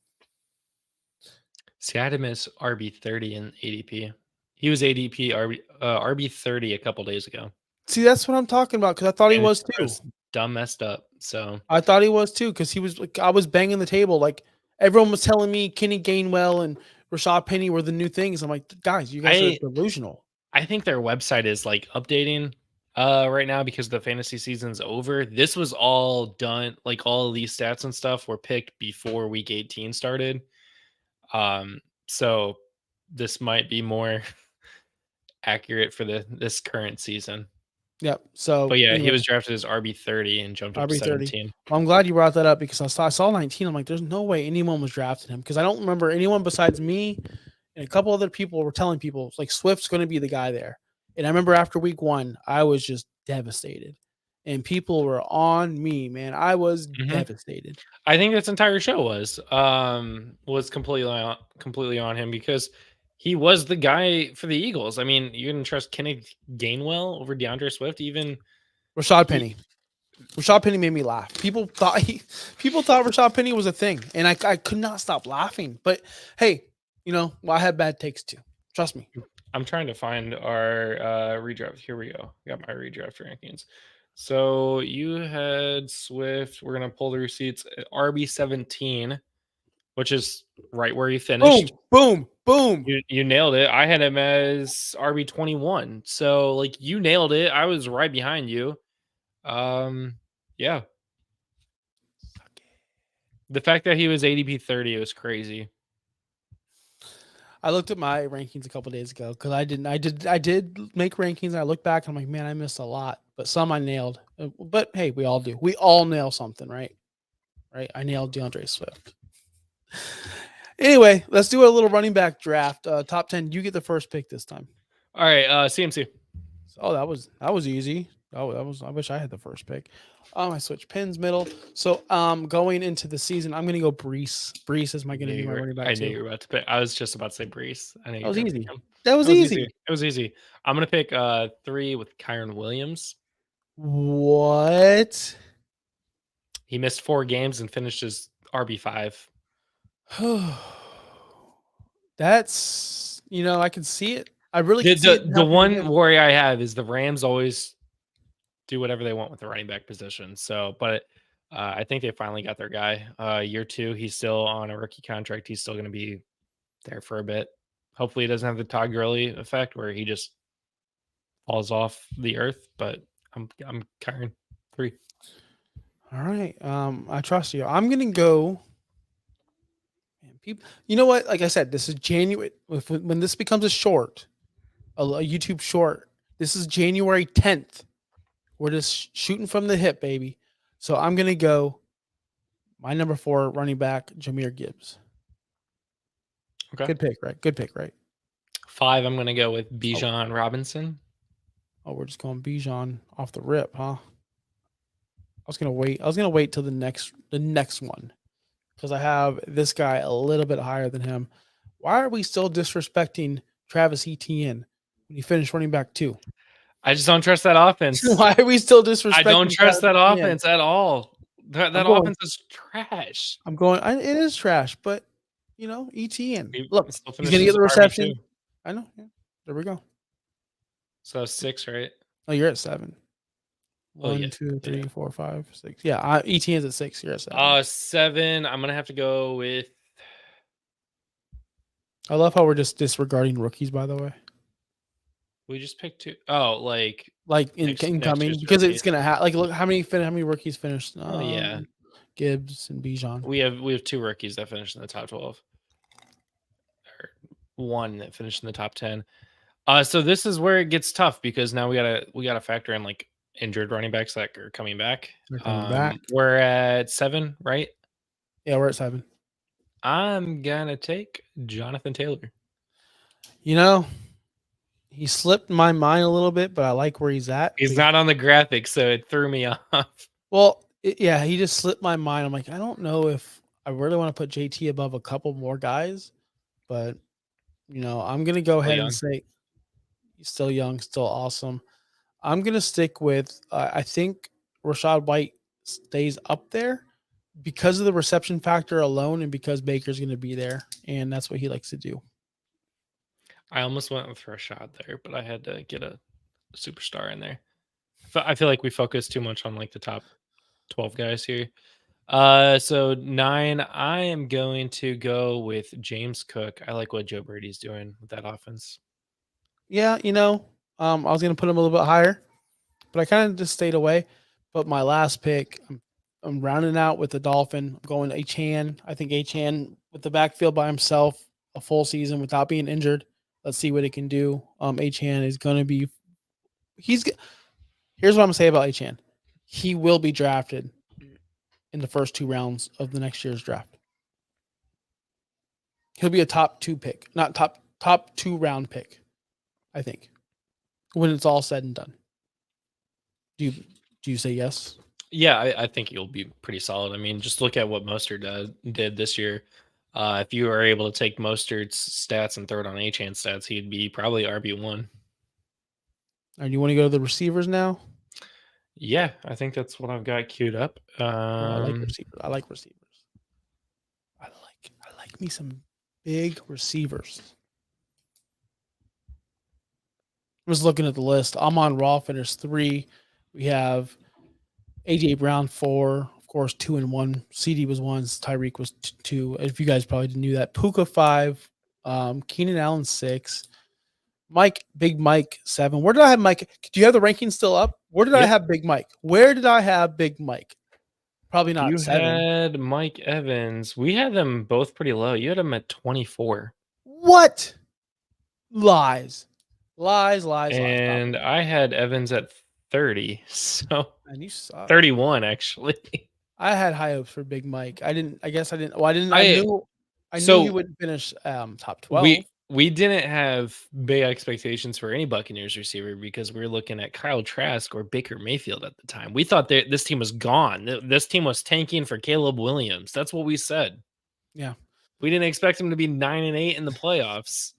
See, I had him as RB30 in ADP. He was ADP RB30 a couple days ago. See, that's what I'm talking about because I thought he was too. Dumb messed up. So I thought he was too because he was like, I was banging the table. Like everyone was telling me Kenny Gainwell and Rashad Penny were the new things. I'm like, guys, you guys are delusional. I think their website is like updating right now because the fantasy season's over. This was all done, like all of these stats and stuff were picked before week 18 started. So this might be more accurate for this current season. Yep. So, but yeah, anyway, he was drafted as RB30 and jumped up to 17. Well, I'm glad you brought that up because I saw 19. I'm like, there's no way anyone was drafting him because I don't remember anyone besides me and a couple other people were telling people like Swift's going to be the guy there. And I remember after week 1, I was just devastated. And people were on me, man. I was devastated. I think this entire show was completely on him because he was the guy for the Eagles. I mean, you didn't trust Kenny Gainwell over DeAndre Swift, even Rashad Penny. Rashad Penny made me laugh. People thought Rashad Penny was a thing, and I could not stop laughing. But hey, I had bad takes too. Trust me. I'm trying to find our redraft. Here we go. Got my redraft rankings. So you had Swift. We're going to pull the receipts at RB17, which is right where you finished. Boom. You nailed it. I had him as RB21. So like you nailed it. I was right behind you. Yeah. The fact that he was ADP 30 was crazy. I looked at my rankings a couple days ago because I did make rankings and I look back and I'm like, man, I missed a lot, but some I nailed. But hey, we all do. We all nail something, right? Right? I nailed DeAndre Swift. Anyway, let's do a little running back draft. Top 10. You get the first pick this time. All right, CMC. Oh, that was easy. Oh, I wish I had the first pick. I switched pins middle. So going into the season, I'm going to go Brees. Brees is going to be my running back. I knew you were about to pick. I was just about to say Brees. I know that was easy. That was easy. It was easy. I'm going to pick 3 with Kyron Williams. What? He missed 4 games and finished as RB5. That's, I can see it. I really can see it. The one worry I have is the Rams always do whatever they want with the running back position. So, but I think they finally got their guy. Year 2, he's still on a rookie contract. He's still going to be there for a bit. Hopefully, he doesn't have the Todd Gurley effect where he just falls off the earth. But I'm Kyron 3. All right. I trust you. I'm going to go. Man, People, you know what? Like I said, this is January. When this becomes a short, a YouTube short, this is January 10th. We're just shooting from the hip, baby. So I'm gonna go. My number 4 running back, Jahmyr Gibbs. Okay. Good pick, right? Good pick, right? 5, I'm going to go with Bijan Robinson. Oh, we're just going Bijan off the rip, huh? I was gonna wait till the next one because I have this guy a little bit higher than him. Why are we still disrespecting Travis Etienne when he finished running back 2? I just don't trust that offense. Why are we still disrespecting? I don't trust that Travis Etienne? offense at all. That offense is trash. It is trash, but Etienne. Look, Still he's gonna get the finishes reception. RB2. I know. Yeah. There we go. So 6, right? Oh, you're at 7. Oh, 1, yeah. 2, 3, 4, 5, 6. Yeah, Etienne's at 6. You're at 7. 7. I'm gonna have to go with. I love how we're just disregarding rookies. By the way, We just picked 2. Oh, like next incoming year's because rookies. it's gonna have look how many rookies finished. Oh yeah, Gibbs and Bijan. we have 2 rookies that finished in the top 12. Or 1 that finished in the top 10. So this is where it gets tough because now we gotta factor in like injured running backs that are coming back. They're coming back. We're at 7, right? Yeah, we're at 7. I'm gonna take Jonathan Taylor. He slipped my mind a little bit, but I like where he's at. He's not on the graphic, so it threw me off. Well, he just slipped my mind. I'm like, I don't know if I really want to put JT above a couple more guys, but I'm gonna go ahead and say he's still young, still awesome. I'm gonna stick with. I think Rashad White stays up there because of the reception factor alone, and because Baker's gonna be there, and that's what he likes to do. I almost went with Rashad there, but I had to get a superstar in there. I feel like we focus too much on like the top 12 guys here. So 9, I am going to go with James Cook. I like what Joe Brady's doing with that offense. Yeah, I was gonna put him a little bit higher, but I kind of just stayed away. But my last pick, I'm rounding out with the Dolphin. I'm going Achane. I think Achane with the backfield by himself, a full season without being injured. Let's see what he can do. Achane is going to be. Here's what I'm gonna say about Achane. He will be drafted in the first 2 rounds of the next year's draft. He'll be a top 2 pick, not top 2 round pick, I think, when it's all said and done. Do you say yes? Yeah, I think he'll be pretty solid. I mean, just look at what Mostert did this year. If you were able to take Mostert's stats and throw it on Achane's stats, he'd be probably RB1. And you want to go to the receivers now? Yeah, I think that's what I've got queued up. I like receivers. I like me some big receivers. I'm just looking at the list. I'm on Raw finish 3. We have AJ Brown 4, of course 2 and 1. CD was 1. Tyreek was 2. If you guys probably didn't know that, Puka 5, Keenan Allen 6, Big Mike 7. Where did I have Mike? Do you have the rankings still up? Where did I have Big Mike? Where did I have Big Mike? Probably not you 7. Had Mike Evans. We had them both pretty low. You had him at 24. What? Lies. And I had Evans at 30. So and you suck. 31 actually. I had high hopes for Big Mike. I guess I didn't. Well, I knew he wouldn't finish top 12. We didn't have big expectations for any Buccaneers receiver because we were looking at Kyle Trask or Baker Mayfield at the time. We thought this team was gone. This team was tanking for Caleb Williams. That's what we said. Yeah. We didn't expect him to be 9-8 in the playoffs.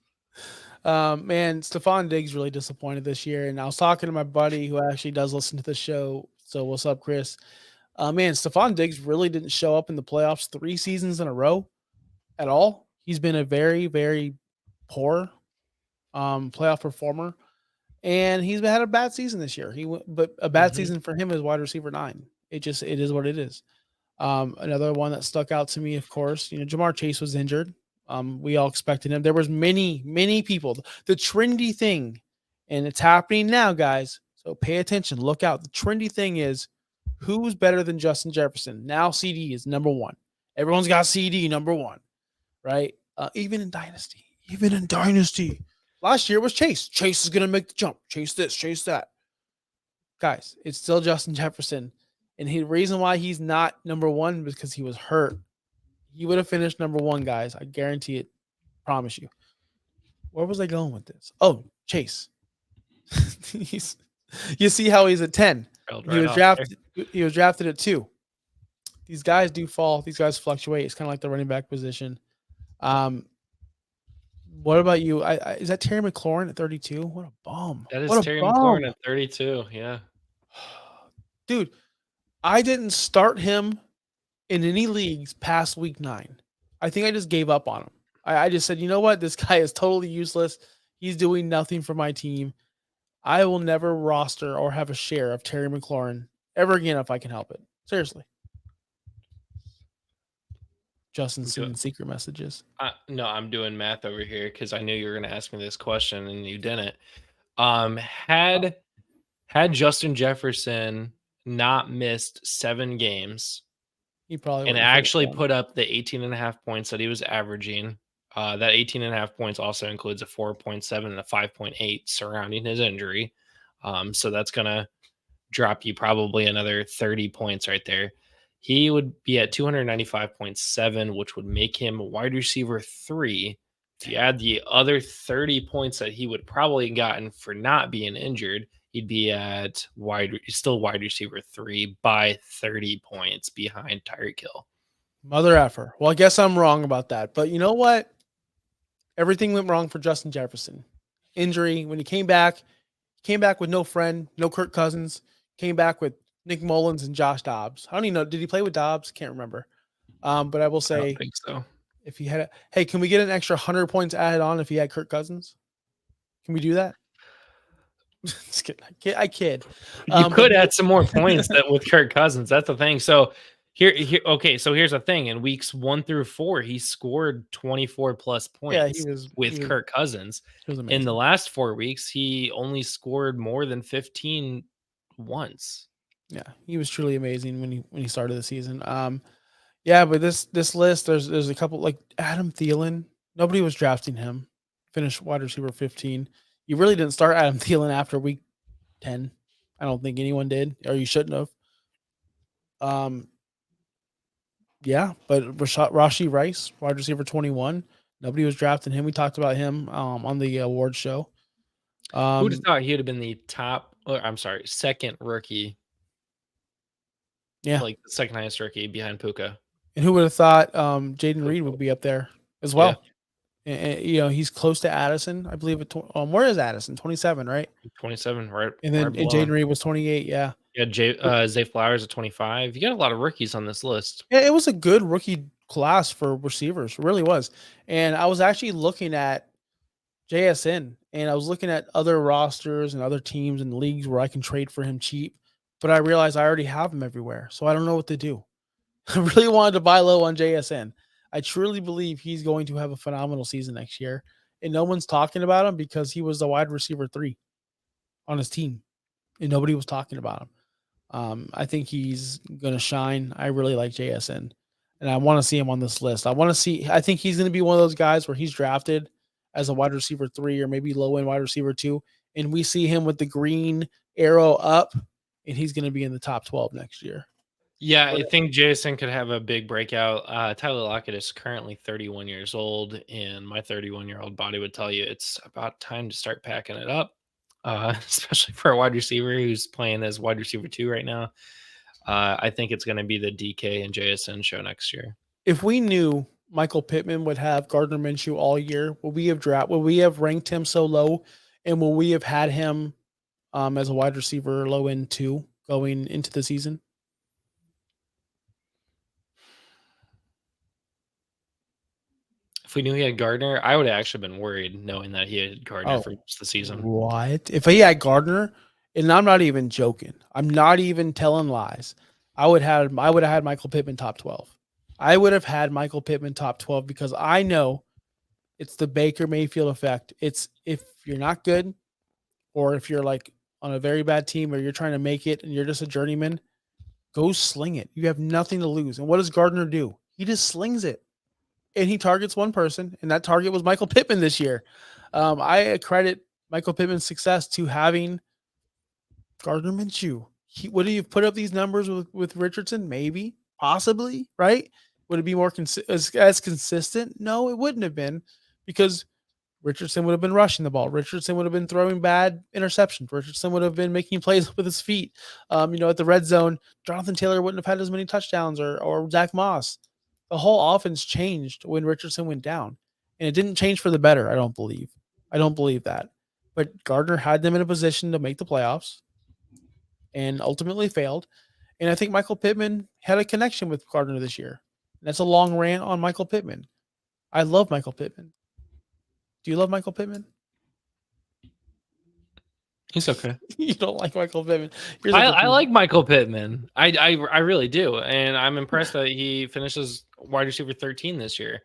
Man, Stephon Diggs really disappointed this year. And I was talking to my buddy who actually does listen to the show. So what's up, Chris? Man, Stephon Diggs really didn't show up in the playoffs 3 seasons in a row at all. He's been a very, very poor playoff performer, and he's had a bad season this year. But a bad season for him is wide receiver 9. It is what it is. Another one that stuck out to me, of course, Jamar Chase was injured. We all expected him. There was many people. The trendy thing, and it's happening now, guys. So pay attention. Look out. The trendy thing is who's better than Justin Jefferson. Now CD is number 1. Everyone's got CD number 1. right? Even in Dynasty. Last year was Chase. Chase is going to make the jump. Chase this, chase that. Guys, it's still Justin Jefferson. And the reason why he's not number one is because he was hurt. He would have finished number one, guys. I guarantee it. Promise you. Where was I going with this? Oh, Chase. You see how he's at 10. He was drafted at 2. These guys do fall. These guys fluctuate. It's kind of like the running back position. What about you? Is that Terry McLaurin at 32? What a bum. That is Terry McLaurin at 32. Yeah. Dude, I didn't start him in any leagues past week 9. I think I just gave up on him. I just said, you know what? This guy is totally useless. He's doing nothing for my team. I will never roster or have a share of Terry McLaurin ever again if I can help it. Seriously. Justin's sending secret messages. No, I'm doing math over here because I knew you were going to ask me this question and you didn't. Had Justin Jefferson not missed 7 games, he probably and actually put up the 18.5 points that he was averaging. That 18.5 points also includes a 4.7 and a 5.8 surrounding his injury. So that's going to drop you probably another 30 points right there. He would be at 295.7, which would make him wide receiver 3. If you add the other 30 points that he would probably gotten for not being injured, he'd be at wide receiver 3 by 30 points behind Tyreek Hill. Mother effer. Well, I guess I'm wrong about that. But you know what? Everything went wrong for Justin Jefferson. Injury. When he came back with no friend, no Kirk Cousins. Came back with Nick Mullins and Josh Dobbs. I don't even know. Did he play with Dobbs? Can't remember. But I will say, I don't think so. If he had hey, can we get an extra 100 points added on if he had Kirk Cousins? Can we do that? Just kidding. I kid. You could add some more points with Kirk Cousins. That's the thing. So okay. So here's the thing. In weeks 1 through 4, he scored 24 plus points with Kirk Cousins. In the last 4 weeks, he only scored more than 15 once. Yeah, he was truly amazing when he started the season. Yeah, but this list, there's a couple like Adam Thielen. Nobody was drafting him. Finished wide receiver 15. You really didn't start Adam Thielen after week 10. I don't think anyone did, or you shouldn't have. Yeah, but Rashee Rice, wide receiver 21. Nobody was drafting him. We talked about him on the awards show. Who would have thought he would have been the second rookie? Yeah, like the second highest rookie behind Puka. And who would have thought Jaden Reed would be up there as well? Yeah. And, he's close to Addison, I believe. Where is Addison? 27, right? 27, right? And then Jaden Reed was 28. Yeah. Yeah, Zay Flowers at 25. You got a lot of rookies on this list. Yeah, it was a good rookie class for receivers. It really was. And I was actually looking at JSN, and I was looking at other rosters and other teams and leagues where I can trade for him cheap. But I realized I already have him everywhere, so I don't know what to do. I really wanted to buy low on JSN. I truly believe he's going to have a phenomenal season next year, and no one's talking about him because he was the wide receiver 3 on his team, and nobody was talking about him. I think he's going to shine. I really like JSN, and I want to see him on this list. I think he's going to be one of those guys where he's drafted as a wide receiver 3 or maybe low-end wide receiver 2, and we see him with the green arrow up, and he's going to be in the top 12 next year. Yeah, I think Jason could have a big breakout. Tyler Lockett is currently 31 years old, and my 31-year-old body would tell you it's about time to start packing it up, especially for a wide receiver who's playing as wide receiver 2 right now. I think it's going to be the DK and JSN show next year. If we knew Michael Pittman would have Gardner Minshew all year, would we have ranked him so low, and will we have had him as a wide receiver low end 2 going into the season? If we knew he had Gardner, I would have actually been worried knowing that he had Gardner for most of the season. What? If he had Gardner, and I'm not even joking, I'm not even telling lies, I would have had Michael Pittman top 12. I would have had Michael Pittman top 12 because I know it's the Baker Mayfield effect. It's if you're not good, or if you're like on a very bad team or you're trying to make it and you're just a journeyman, go sling it. You have nothing to lose. And what does Gardner do? He just slings it. and he targets one person, and that target was Michael Pittman this year. I credit Michael Pittman's success to having Gardner Minshew. Would he have put up these numbers with Richardson? Maybe, possibly, right? Would it be more as consistent? No, it wouldn't have been, because Richardson would have been rushing the ball. Richardson would have been throwing bad interceptions. Richardson would have been making plays with his feet. At the red zone, Jonathan Taylor wouldn't have had as many touchdowns, or Zach Moss. The whole offense changed when Richardson went down, and it didn't change for the better. I don't believe that. But Gardner had them in a position to make the playoffs, and ultimately failed. And I think Michael Pittman had a connection with Gardner this year. That's a long rant on Michael Pittman. I love Michael Pittman. Do you love Michael Pittman? He's okay. You don't like Michael Pittman. I like Michael Pittman. I really do, and I'm impressed that he finishes wide receiver 13 this year.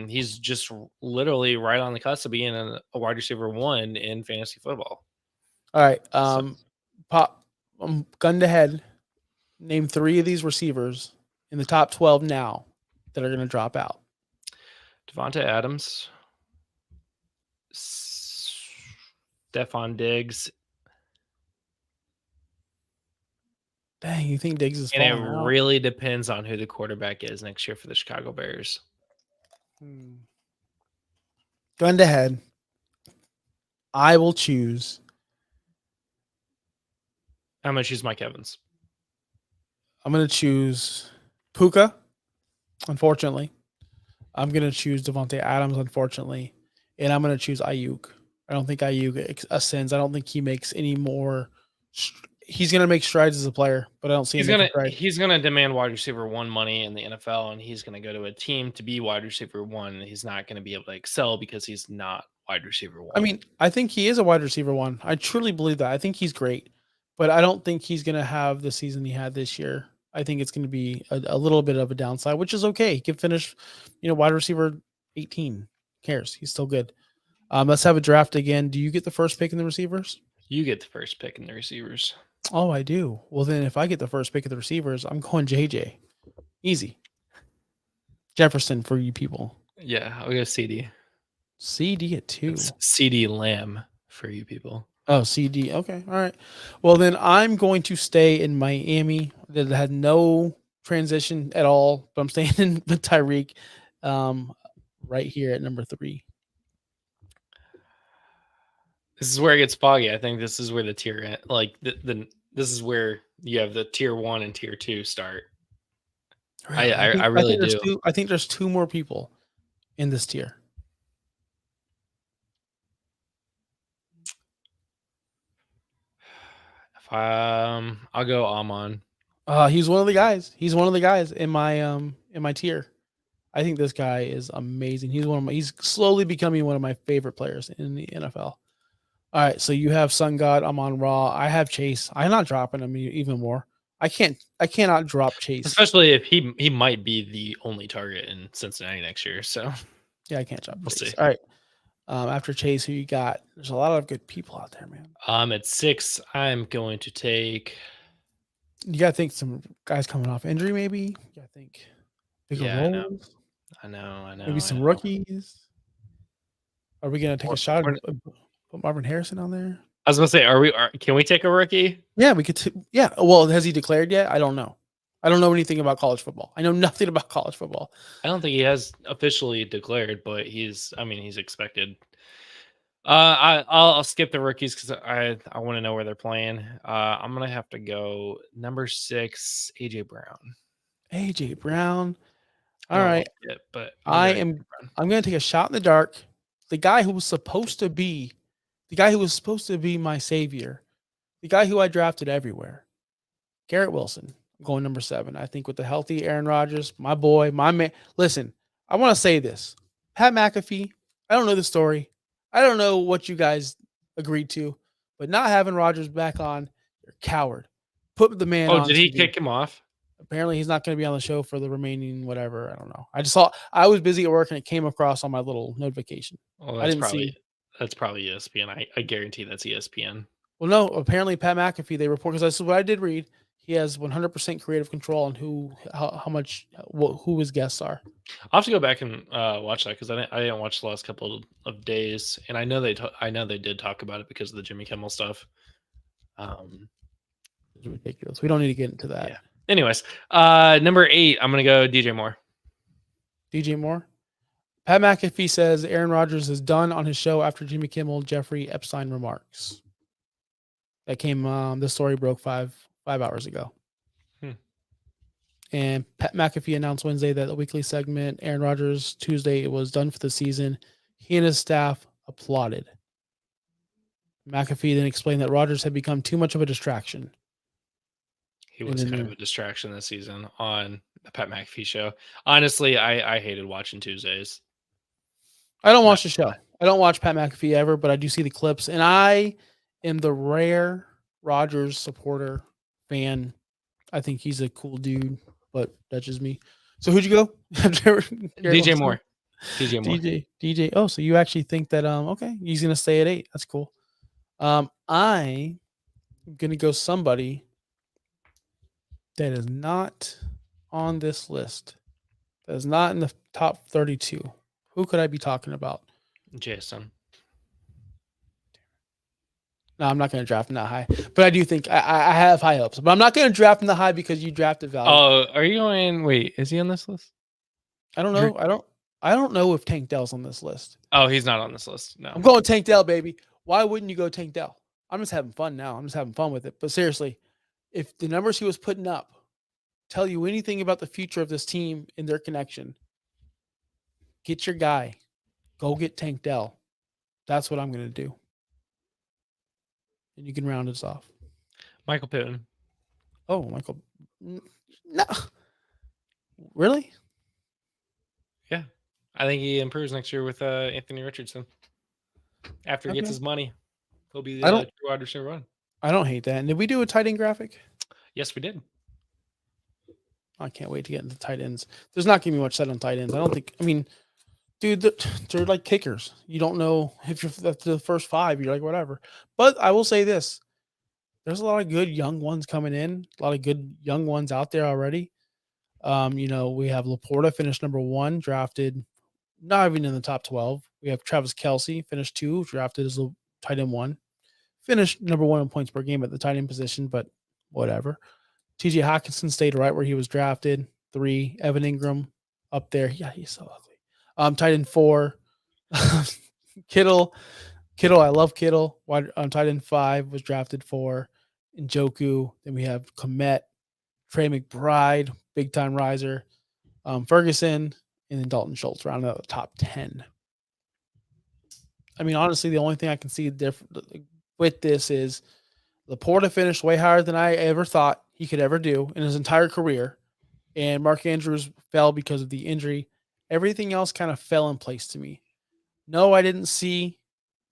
He's just literally right on the cusp of being a wide receiver 1 in fantasy football. All right, gun to head. Name 3 of these receivers in the top 12 now that are going to drop out. Devontae Adams, Stephon Diggs. Dang, you think Diggs is And it falling out? really depends on who the quarterback is next year for the Chicago Bears. Gun to head. I will choose. I'm going to choose Mike Evans. I'm going to choose Puka, unfortunately. I'm going to choose Devontae Adams, unfortunately. And I'm going to choose Ayuk. I don't think Ayuk ascends. I don't think he makes any more. He's going to make strides as a player, but I don't see him. He's going to demand wide receiver 1 money in the NFL, and he's going to go to a team to be wide receiver 1. He's not going to be able to excel because he's not wide receiver 1. I mean, I think he is a wide receiver 1. I truly believe that. I think he's great, but I don't think he's going to have the season he had this year. I think it's going to be a little bit of a downside, which is okay. He can finish, wide receiver 18. Who cares? He's still good. Let's have a draft again. Do you get the first pick in the receivers? You get the first pick in the receivers. Oh, I do. Well, then if I get the first pick of the receivers, I'm going JJ. Easy. Jefferson for you people. Yeah, I'll go CD. CD at 2. It's CD Lamb for you people. Oh, CD. Okay. All right. Well, then I'm going to stay in Miami. That had no transition at all, but I'm staying in with Tyreek right here at number 3. This is where it gets foggy. I think this is where the tier, this is where you have the tier 1 and tier 2 start. Really? I really do. I think there's 2 more people in this tier. I'll go Amon. He's one of the guys. He's one of the guys in my tier. I think this guy is amazing. He's slowly becoming one of my favorite players in the NFL. All right, so you have Sun God. I'm on Raw. I have Chase. I'm not dropping him even more. I cannot drop Chase, especially if he might be the only target in Cincinnati next year. So yeah, I can't drop. We'll Chase. see. All right. After Chase, who you got? There's a lot of good people out there, man. At 6, I'm going to take. You gotta think some guys coming off injury, maybe. You gotta think bigger roles. I know. Maybe some rookies. Are we gonna take a shot and put Marvin Harrison on there? I was gonna say, can we take a rookie? Yeah, we could. Yeah. Well, has he declared yet? I don't know. I don't know anything about college football. I know nothing about college football. I don't think he has officially declared, but he's expected. I'll skip the rookies because I want to know where they're playing. I'm gonna have to go number 6, AJ Brown. AJ Brown. All right, but I'm gonna take a shot in the dark. The guy who was supposed to be my savior, the guy who I drafted everywhere, Garrett Wilson. I'm going number 7. I think with the healthy Aaron Rodgers, my boy, my man. Listen, I want to say this. Pat McAfee, I don't know the story. I don't know what you guys agreed to, but not having Rodgers back on, you're a coward. Put the man on. Oh, did he TV. kick him off? Apparently he's not going to be on the show for the remaining whatever. I don't know. I was busy at work and it came across on my little notification. Well, I didn't see. That's probably ESPN. I guarantee that's ESPN. Well, no, apparently Pat McAfee, they report, because this is what I did read. he has 100% creative control on who his guests are. I'll have to go back and watch that because I didn't watch the last couple of days, and I know they did talk about it because of the Jimmy Kimmel stuff. It's ridiculous. We don't need to get into that. Yeah. Anyways, number 8, I'm gonna go DJ Moore. DJ Moore. Pat McAfee says Aaron Rodgers is done on his show after Jimmy Kimmel Jeffrey Epstein remarks. That came. The story broke five hours ago. And Pat McAfee announced Wednesday that the weekly segment Aaron Rodgers Tuesday was done for the season. He and his staff applauded. McAfee then explained that Rodgers had become too much of a distraction. He was kind of a distraction this season on the Pat McAfee show. Honestly, I hated watching Tuesdays. I don't watch the show. I don't watch Pat McAfee ever, but I do see the clips. And I am the rare Rodgers supporter fan. I think he's a cool dude, but that's just me. So who'd you go? DJ Moore. DJ Moore. DJ. Oh, so you actually think that okay, he's gonna stay at 8. That's cool. I'm gonna go somebody that is not on this list. That is not in the top 32. Who could I be talking about? Jason. No, I'm not going to draft him that high. But I do think I have high hopes. But I'm not going to draft him that high because you drafted value. Oh, are you going? Wait, is he on this list? I don't know. I don't know if Tank Dell's on this list. Oh, he's not on this list. No. I'm going Tank Dell, baby. Why wouldn't you go Tank Dell? I'm just having fun now. I'm just having fun with it. But seriously, if the numbers he was putting up tell you anything about the future of this team and their connection, get your guy. Go get Tank Dell. That's what I'm going to do. And you can round us off. Michael Pittman. Oh, Michael. No. Really? Yeah. I think he improves next year with Anthony Richardson. After he gets his money, he'll be the wide receiver one. I don't hate that. And did we do a tight end graphic? Yes, we did. I can't wait to get into tight ends. There's not going to be much said on tight ends. I don't think. I mean, dude, they're like kickers. You don't know if you're after the first 5, you're like, whatever. But I will say this. There's a lot of good young ones coming in. A lot of good young ones out there already. We have Laporta finished number 1, drafted not even in the top 12. We have Travis Kelce finished 2, drafted as a tight end 1. Finished number 1 in points per game at the tight end position, but whatever. TJ Hawkinson stayed right where he was drafted. 3, Evan Ingram up there. Yeah, he's so ugly. Tight end 4, Kittle. I love Kittle. Tight end 5 was drafted 4, Njoku. Then we have Komet, Trey McBride, big time riser, Ferguson, and then Dalton Schultz rounding out the top 10. I mean, honestly, the only thing I can see different with this is Laporta finished way higher than I ever thought he could ever do in his entire career, and Mark Andrews fell because of the injury. Everything else kind of fell in place to me. No, I didn't see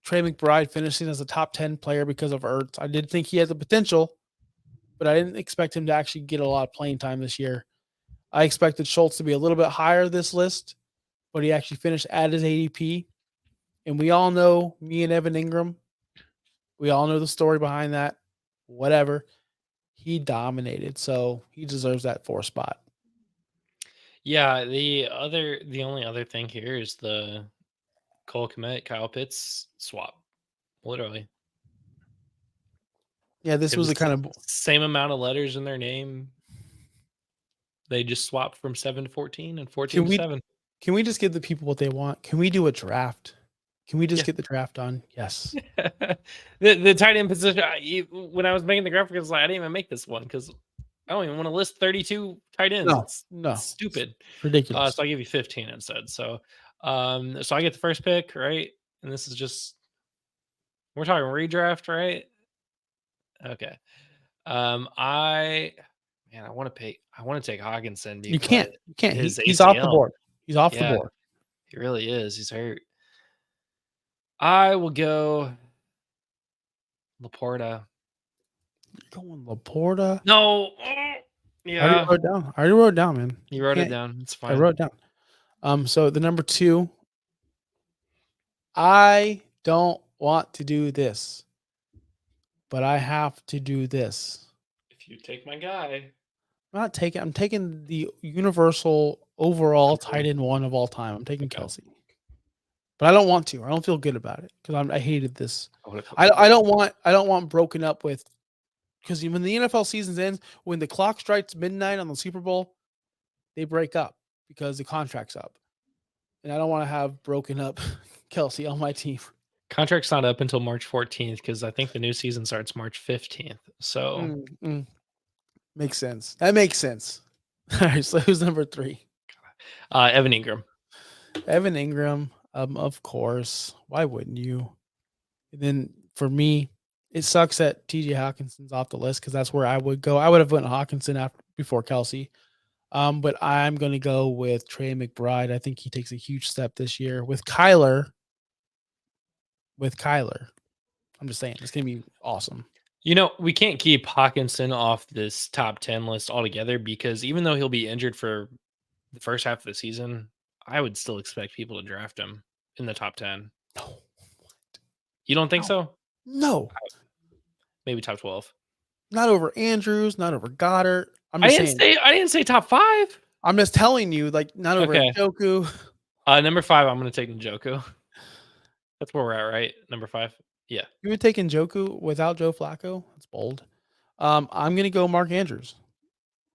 Trey McBride finishing as a top 10 player because of Ertz. I did think he had the potential, but I didn't expect him to actually get a lot of playing time this year. I expected Schultz to be a little bit higher this list, but he actually finished at his ADP. And we all know me and Evan Ingram. We all know the story behind that. Whatever. He dominated, so he deserves that 4 spot. Yeah, the only other thing here is the Cole Kmet, Kyle Pitts swap. Literally. Yeah, this was the kind of same amount of letters in their name. They just swapped from 7 to 14 and 14 to 7. Can we just give the people what they want? Can we do a draft? Can we just get the draft done? Yes. the tight end position, when I was making the graphic, I was like, I didn't even make this one because I don't even want to list 32 tight ends. No. It's stupid. Ridiculous. So I give you 15 instead. So so I get the first pick, right? And this is just, we're talking redraft, right? Okay. I want to take Hawkinson. You can't. He's off the board. He's off the board. He really is. He's hurt. I will go Laporta. You're going Laporta? No. Yeah. I already wrote it down, man. You wrote it down. It's fine. I wrote it down. So the number 2, I don't want to do this, but I have to do this. You take my guy. I'm taking the universal overall tight end one of all time. I'm taking Okay. Kelsey. But I don't want to. I don't feel good about it because I hated this. I I don't want broken up with, because when the NFL season ends, when the clock strikes midnight on the Super Bowl, they break up because the contract's up. And I don't want to have broken up Kelsey on my team. Contract's not up until March 14th because I think the new season starts March 15th. So Makes sense. That makes sense. All right, so who's number 3? Evan Ingram. Evan Ingram, of course. Why wouldn't you? And then for me, it sucks that TJ Hawkinson's off the list because that's where I would go. I would have went Hawkinson before Kelsey. But I'm going to go with Trey McBride. I think he takes a huge step this year with Kyler. I'm just saying, it's going to be awesome. You know, we can't keep Hawkinson off this top 10 list altogether because even though he'll be injured for the first half of the season, I would still expect people to draft him in the top 10. No. You don't think so? No. Maybe top 12. Not over Andrews, not over Goddard. I didn't say top 5. I'm just telling you, like, not over Njoku. Number 5, I'm going to take Njoku. That's where we're at, right? Number 5. Yeah. You would take Njoku without Joe Flacco? That's bold. I'm going to go Mark Andrews.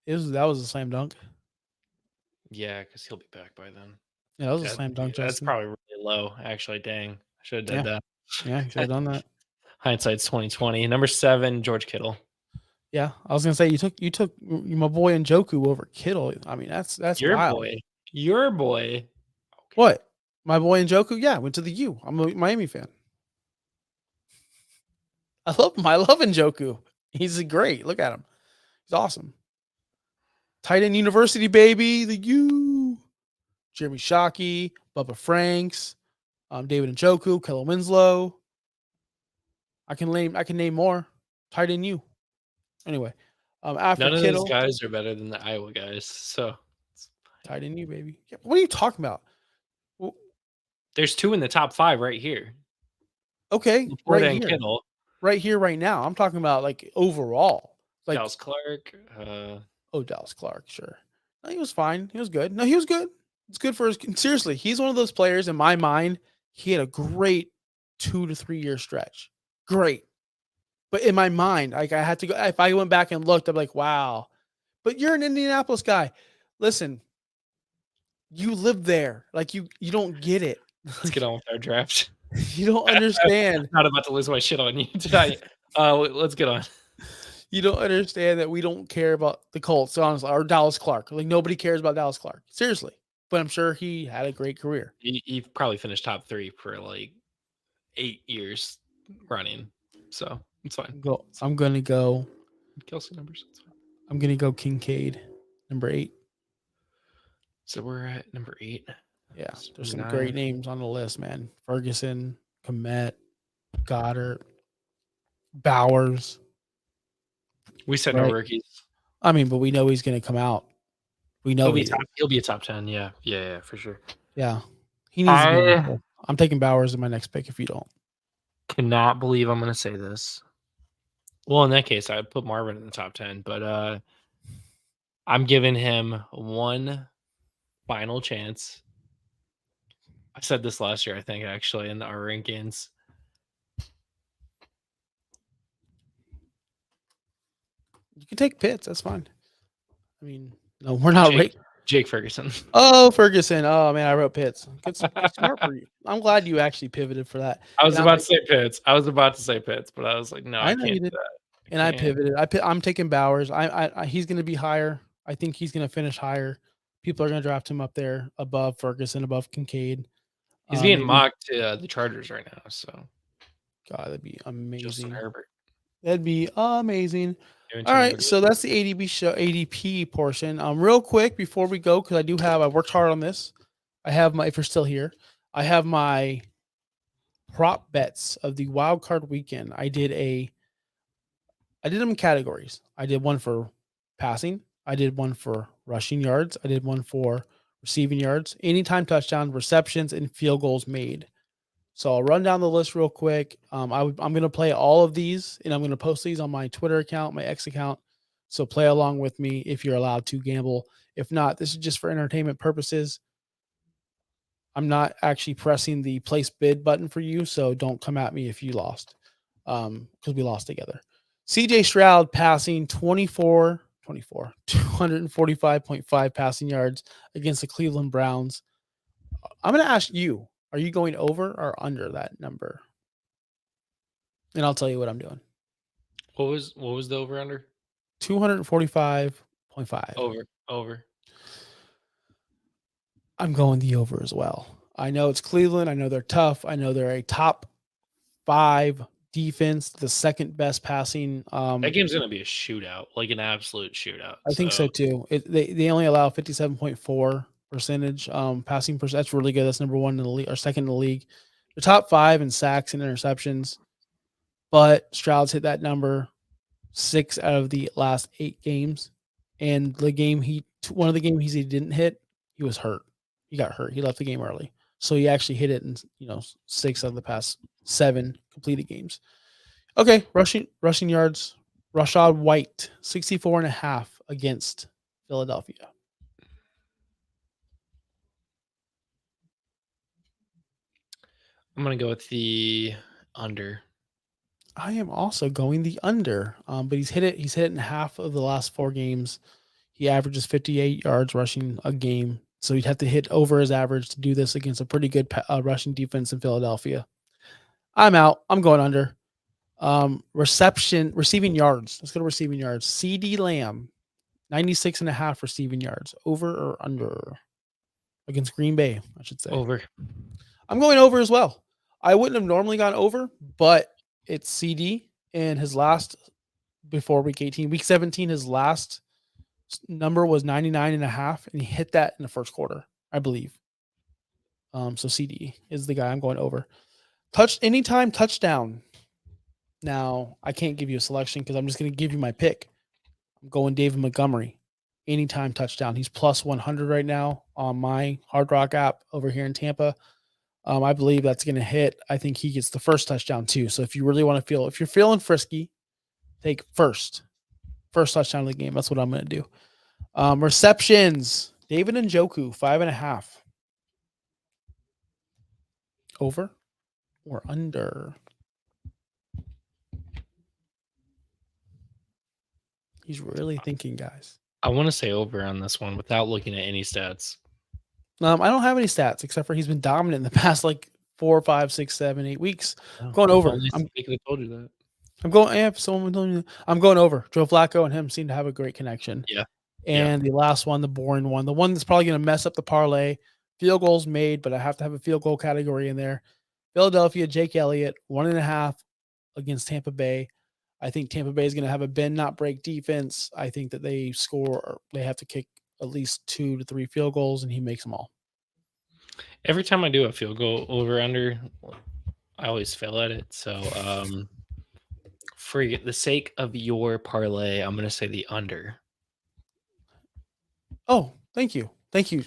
That was a slam dunk. Yeah, because he'll be back by then. Yeah, that was a slam dunk, Justin. That's probably really low, actually. Dang. I should have done that. Yeah, you should have done that. Hindsight's 2020. Number 7, George Kittle. Yeah, I was gonna say you took my boy Njoku over Kittle. I mean, that's your wild. boy. Your boy. Okay. What? My boy Njoku? Yeah, went to the U. I'm a Miami fan. I love him. I love Njoku. He's great. Look at him. He's awesome. Tight end university, baby. The U. Jeremy Shockey, Bubba Franks, David Njoku, Kellen Winslow. I can name more. Tight end U. Anyway, after none of Kittle, those guys are better than the Iowa guys. So tight end U, baby. Yeah, what are you talking about? Well, there's 2 in the top 5 right here. Okay, Laporta right and here. Kittle. Right here, right now. I'm talking about like overall. Like Dallas Clark. Dallas Clark, sure. No, he was fine. He was good. No, he was good. It's good for his. Seriously, he's one of those players in my mind. He had a great 2 to 3 year stretch. Great. But in my mind, like I had to go. If I went back and looked, I'm like, wow. But you're an Indianapolis guy. Listen, you live there. Like you don't get it. Let's get on with our draft. You don't understand. I'm not about to lose my shit on you tonight. Let's get on. You don't understand that we don't care about the Colts, honestly, or Dallas Clark. Like nobody cares about Dallas Clark. Seriously. But I'm sure he had a great career. He probably finished top 3 for like 8 years running. So it's fine. I'm going to go. Kelsey numbers. It's fine. I'm going to go Kincaid, number 8. So we're at number 8. Yeah, there's some great names on the list, man. Ferguson, Komet, Goddard, Bowers. We said no rookies. I mean, but we know he's going to come out. We know he'll be a top 10. Yeah, for sure. Yeah, he needs to be. I'm taking Bowers in my next pick if you don't. Cannot believe I'm going to say this. Well, in that case, I'd put Marvin in the top 10, but I'm giving him one final chance. I said this last year, I think, actually, in our rankings. You can take Pitts. That's fine. I mean, no, we're not. Jake Ferguson. Oh, Ferguson. Oh, man, I wrote Pitts. Good smart for you. I'm glad you actually pivoted for that. I was about to say Pitts. But I was like, no, I can't do that. And I pivoted. I'm taking Bowers. He's going to be higher. I think he's going to finish higher. People are going to draft him up there above Ferguson, above Kincaid. He's being mocked to the Chargers right now. So, God, that'd be amazing. Justin Herbert. That'd be amazing. All right, so that's the ADP portion. Real quick before we go, because I worked hard on this. If you're still here, I have my prop bets of the wild card weekend. I did them in categories. I did one for passing. I did one for rushing yards. I did one for receiving yards, anytime touchdowns, receptions, and field goals made. So I'll run down the list real quick. I'm going to play all of these, and I'm going to post these on my Twitter account, my X account. So play along with me if you're allowed to gamble. If not, this is just for entertainment purposes. I'm not actually pressing the place bid button for you, so don't come at me if you lost, because we lost together. CJ Stroud passing 245.5 passing yards against the Cleveland Browns. I'm going to ask you, are you going over or under that number? And I'll tell you what I'm doing. What was the over under? 245.5. Over. I'm going the over as well. I know it's Cleveland. I know they're tough. I know they're a top 5 defense, the second best passing. That game's gonna be a shootout, like an absolute shootout. I think so too. They only allow 57.4% passing percent. That's really good. That's number 1 in the league or second in the league. The top 5 in sacks and interceptions. But Stroud's hit that number 6 out of the last 8 games. And one of the games he didn't hit, he was hurt. He got hurt. He left the game early. So he actually hit it in 6 out of the past 7 completed games. Okay, rushing yards. Rashad White, 64.5 against Philadelphia. I'm gonna go with the under. I am also going the under, but he's hit it. He's hit it in half of the last 4 games. He averages 58 yards rushing a game, so he'd have to hit over his average to do this against a pretty good rushing defense in Philadelphia. I'm out. I'm going under. Receiving yards. Let's go to receiving yards. CD Lamb, 96.5 receiving yards. Over or under against Green Bay, I should say. Over. I'm going over as well. I wouldn't have normally gone over, but it's CD and his last before week 18, week 17, his last number was 99.5, and he hit that in the first quarter, I believe. So CD is the guy I'm going over. Anytime touchdown. Now, I can't give you a selection because I'm just going to give you my pick. I'm going David Montgomery. Anytime touchdown. He's plus 100 right now on my Hard Rock app over here in Tampa. I believe that's going to hit. I think he gets the first touchdown too. So if you really want to if you're feeling frisky, take first touchdown of the game. That's what I'm going to do. Receptions. David Njoku, 5.5. Over or under? He's really thinking, guys. I want to say over on this one without looking at any stats. I don't have any stats except for he's been dominant in the past 4, 5, 6, 7, 8 weeks. I'm going over. I could have told you that. I'm going. Yeah, someone told you. I'm going over. Joe Flacco and him seem to have a great connection. Yeah. And the last one, the boring one, the one that's probably going to mess up the parlay. Field goals made, but I have to have a field goal category in there. Philadelphia, Jake Elliott, 1.5 against Tampa Bay. I think Tampa Bay is going to have a bend not break defense. I think that they have to kick at least 2 to 3 field goals, and he makes them all. Every time I do a field goal over under, I always fail at it. So, for the sake of your parlay, I'm going to say the under. Oh, thank you.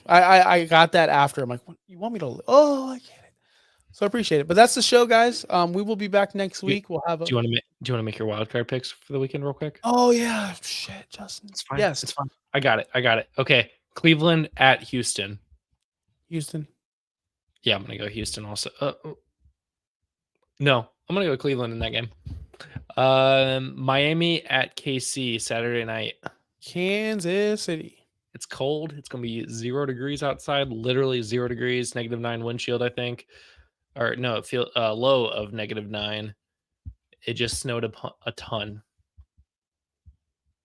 I got that after. I'm like, what, you want me to? Oh, I get it. So I appreciate it. But that's the show, guys. We will be back next week. We'll have. Do you want to make your wild card picks for the weekend real quick? Oh yeah, shit, Justin. It's fine. Yes, it's fine. I got it. Okay, Cleveland at Houston. Houston. Yeah, I'm gonna go Houston also. No, I'm gonna go Cleveland in that game. Miami at KC Saturday night. Kansas City. It's cold. It's gonna be 0 degrees outside. Literally 0 degrees. -9 windshield, I think. Or no, it feel low of -9. It just snowed a ton.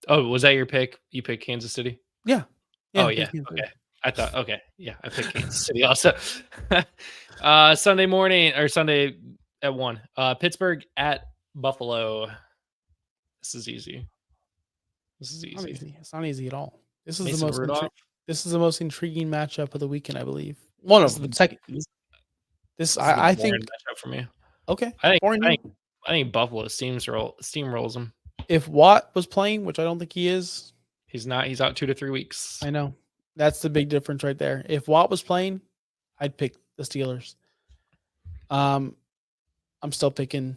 Oh, was that your pick? You picked Kansas City? Yeah. Oh yeah. Okay. I thought I picked Kansas City also. Sunday morning or Sunday at 1. Pittsburgh at Buffalo. This is easy. It's not easy at all. This is Mason the most intriguing matchup of the weekend, I believe. One of them. Second. I think matchup for me. Okay. I think Buffalo steamrolls them. If Watt was playing, which I don't think he is, he's not. He's out 2 to 3 weeks. I know. That's the big difference right there. If Watt was playing, I'd pick the Steelers. I'm picking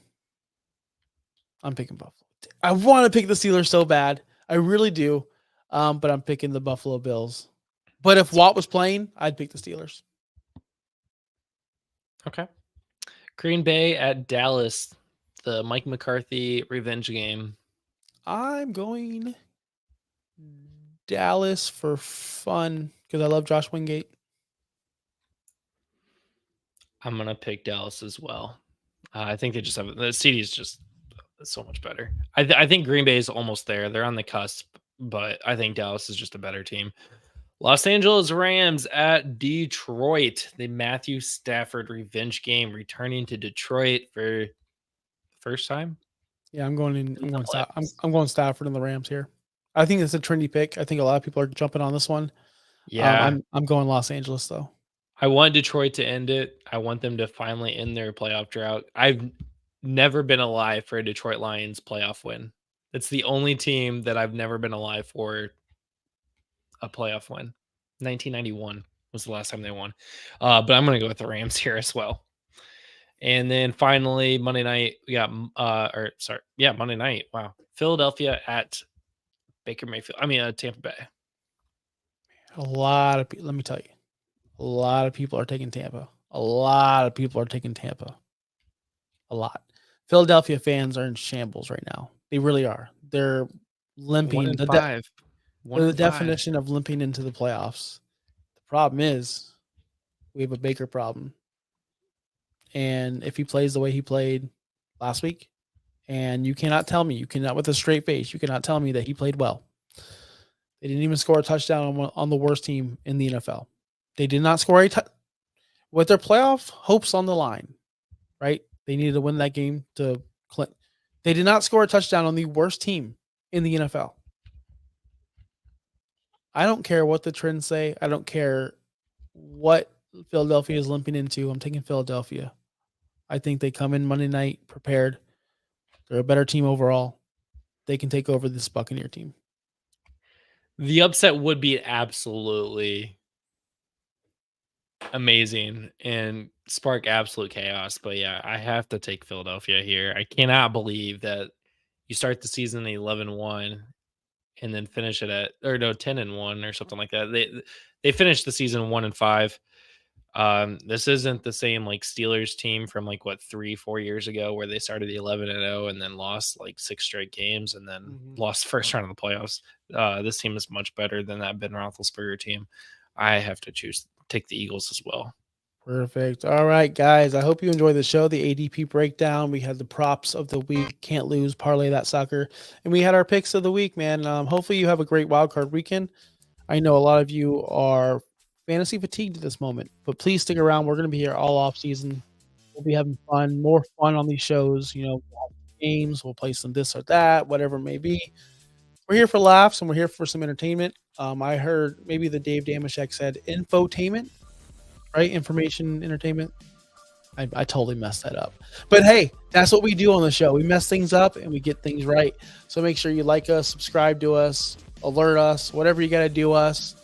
Buffalo. I want to pick the Steelers so bad. I really do. But I'm picking the Buffalo Bills. But if Watt was playing, I'd pick the Steelers. Okay. Green Bay at Dallas, the Mike McCarthy revenge game. I'm going Dallas for fun because I love Josh Wingate. I'm going to pick Dallas as well. I think they just have the CD is just so much better. I think Green Bay is almost there. They're on the cusp, but I think Dallas is just a better team. Los Angeles Rams at Detroit, the Matthew Stafford revenge game, returning to Detroit for the first time. Yeah, I'm going Stafford and the Rams here. I think it's a trendy pick. I think a lot of people are jumping on this one. Yeah, I'm going Los Angeles though. I want Detroit to end it. I want them to finally end their playoff drought. I've never been alive for a Detroit Lions playoff win. It's the only team that I've never been alive for a playoff win. 1991 was the last time they won. But I'm going to go with the Rams here as well. And then finally, Monday night, we got, Monday night. Wow. Philadelphia at Tampa Bay. Let me tell you, a lot of people are taking Tampa. A lot of people are taking Tampa. A lot. Philadelphia fans are in shambles right now. They really are. They're limping. The definition of limping into the playoffs. The problem is we have a Baker problem. And if he plays the way he played last week, and you cannot with a straight face, you cannot tell me that he played well. They didn't even score a touchdown on the worst team in the NFL. They did not score with their playoff hopes on the line, right? They needed to win that game to Clinton. They did not score a touchdown on the worst team in the NFL. I don't care what the trends say. I don't care what Philadelphia is limping into. I'm taking Philadelphia. I think they come in Monday night prepared. They're a better team overall. They can take over this Buccaneer team. The upset would be absolutely amazing and spark absolute chaos. But yeah, I have to take Philadelphia here. I cannot believe that you start the season 11-1 and then finish it at 10-1 or something like that. They finished the season 1-5. This isn't the same like Steelers team from 3-4 years ago where they started 11-0 and then lost 6 straight games and then lost the first round of the playoffs. This team is much better than that Ben Roethlisberger team. I have to take the Eagles as well. Perfect. All right, guys. I hope you enjoyed the show, the ADP breakdown. We had the props of the week. Can't lose. Parlay that sucker. And we had our picks of the week, man. Hopefully you have a great wildcard weekend. I know a lot of you are fantasy fatigued at this moment, but please stick around. We're going to be here all off season. We'll be having more fun on these shows. We'll have games. We'll play some this or that, whatever it may be. We're here for laughs and we're here for some entertainment. I heard maybe the Dave Damashek said infotainment, right? Information, entertainment. I totally messed that up. But hey, that's what we do on the show. We mess things up and we get things right. So make sure you like us, subscribe to us, alert us, whatever you got to do us.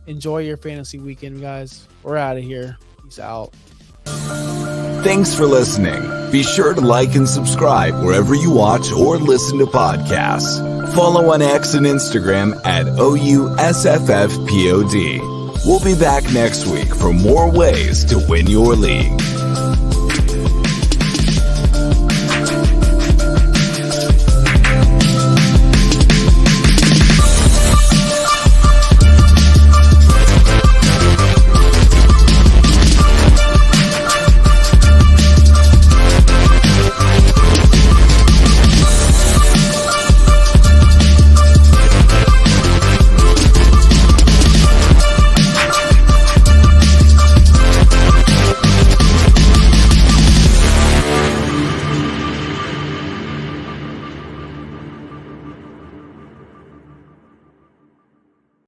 Enjoy your fantasy weekend, guys. We're out of here. Peace out. Thanks for listening. Be sure to like and subscribe wherever you watch or listen to podcasts. Follow on X and Instagram at OUSFFPOD. We'll be back next week for more ways to win your league.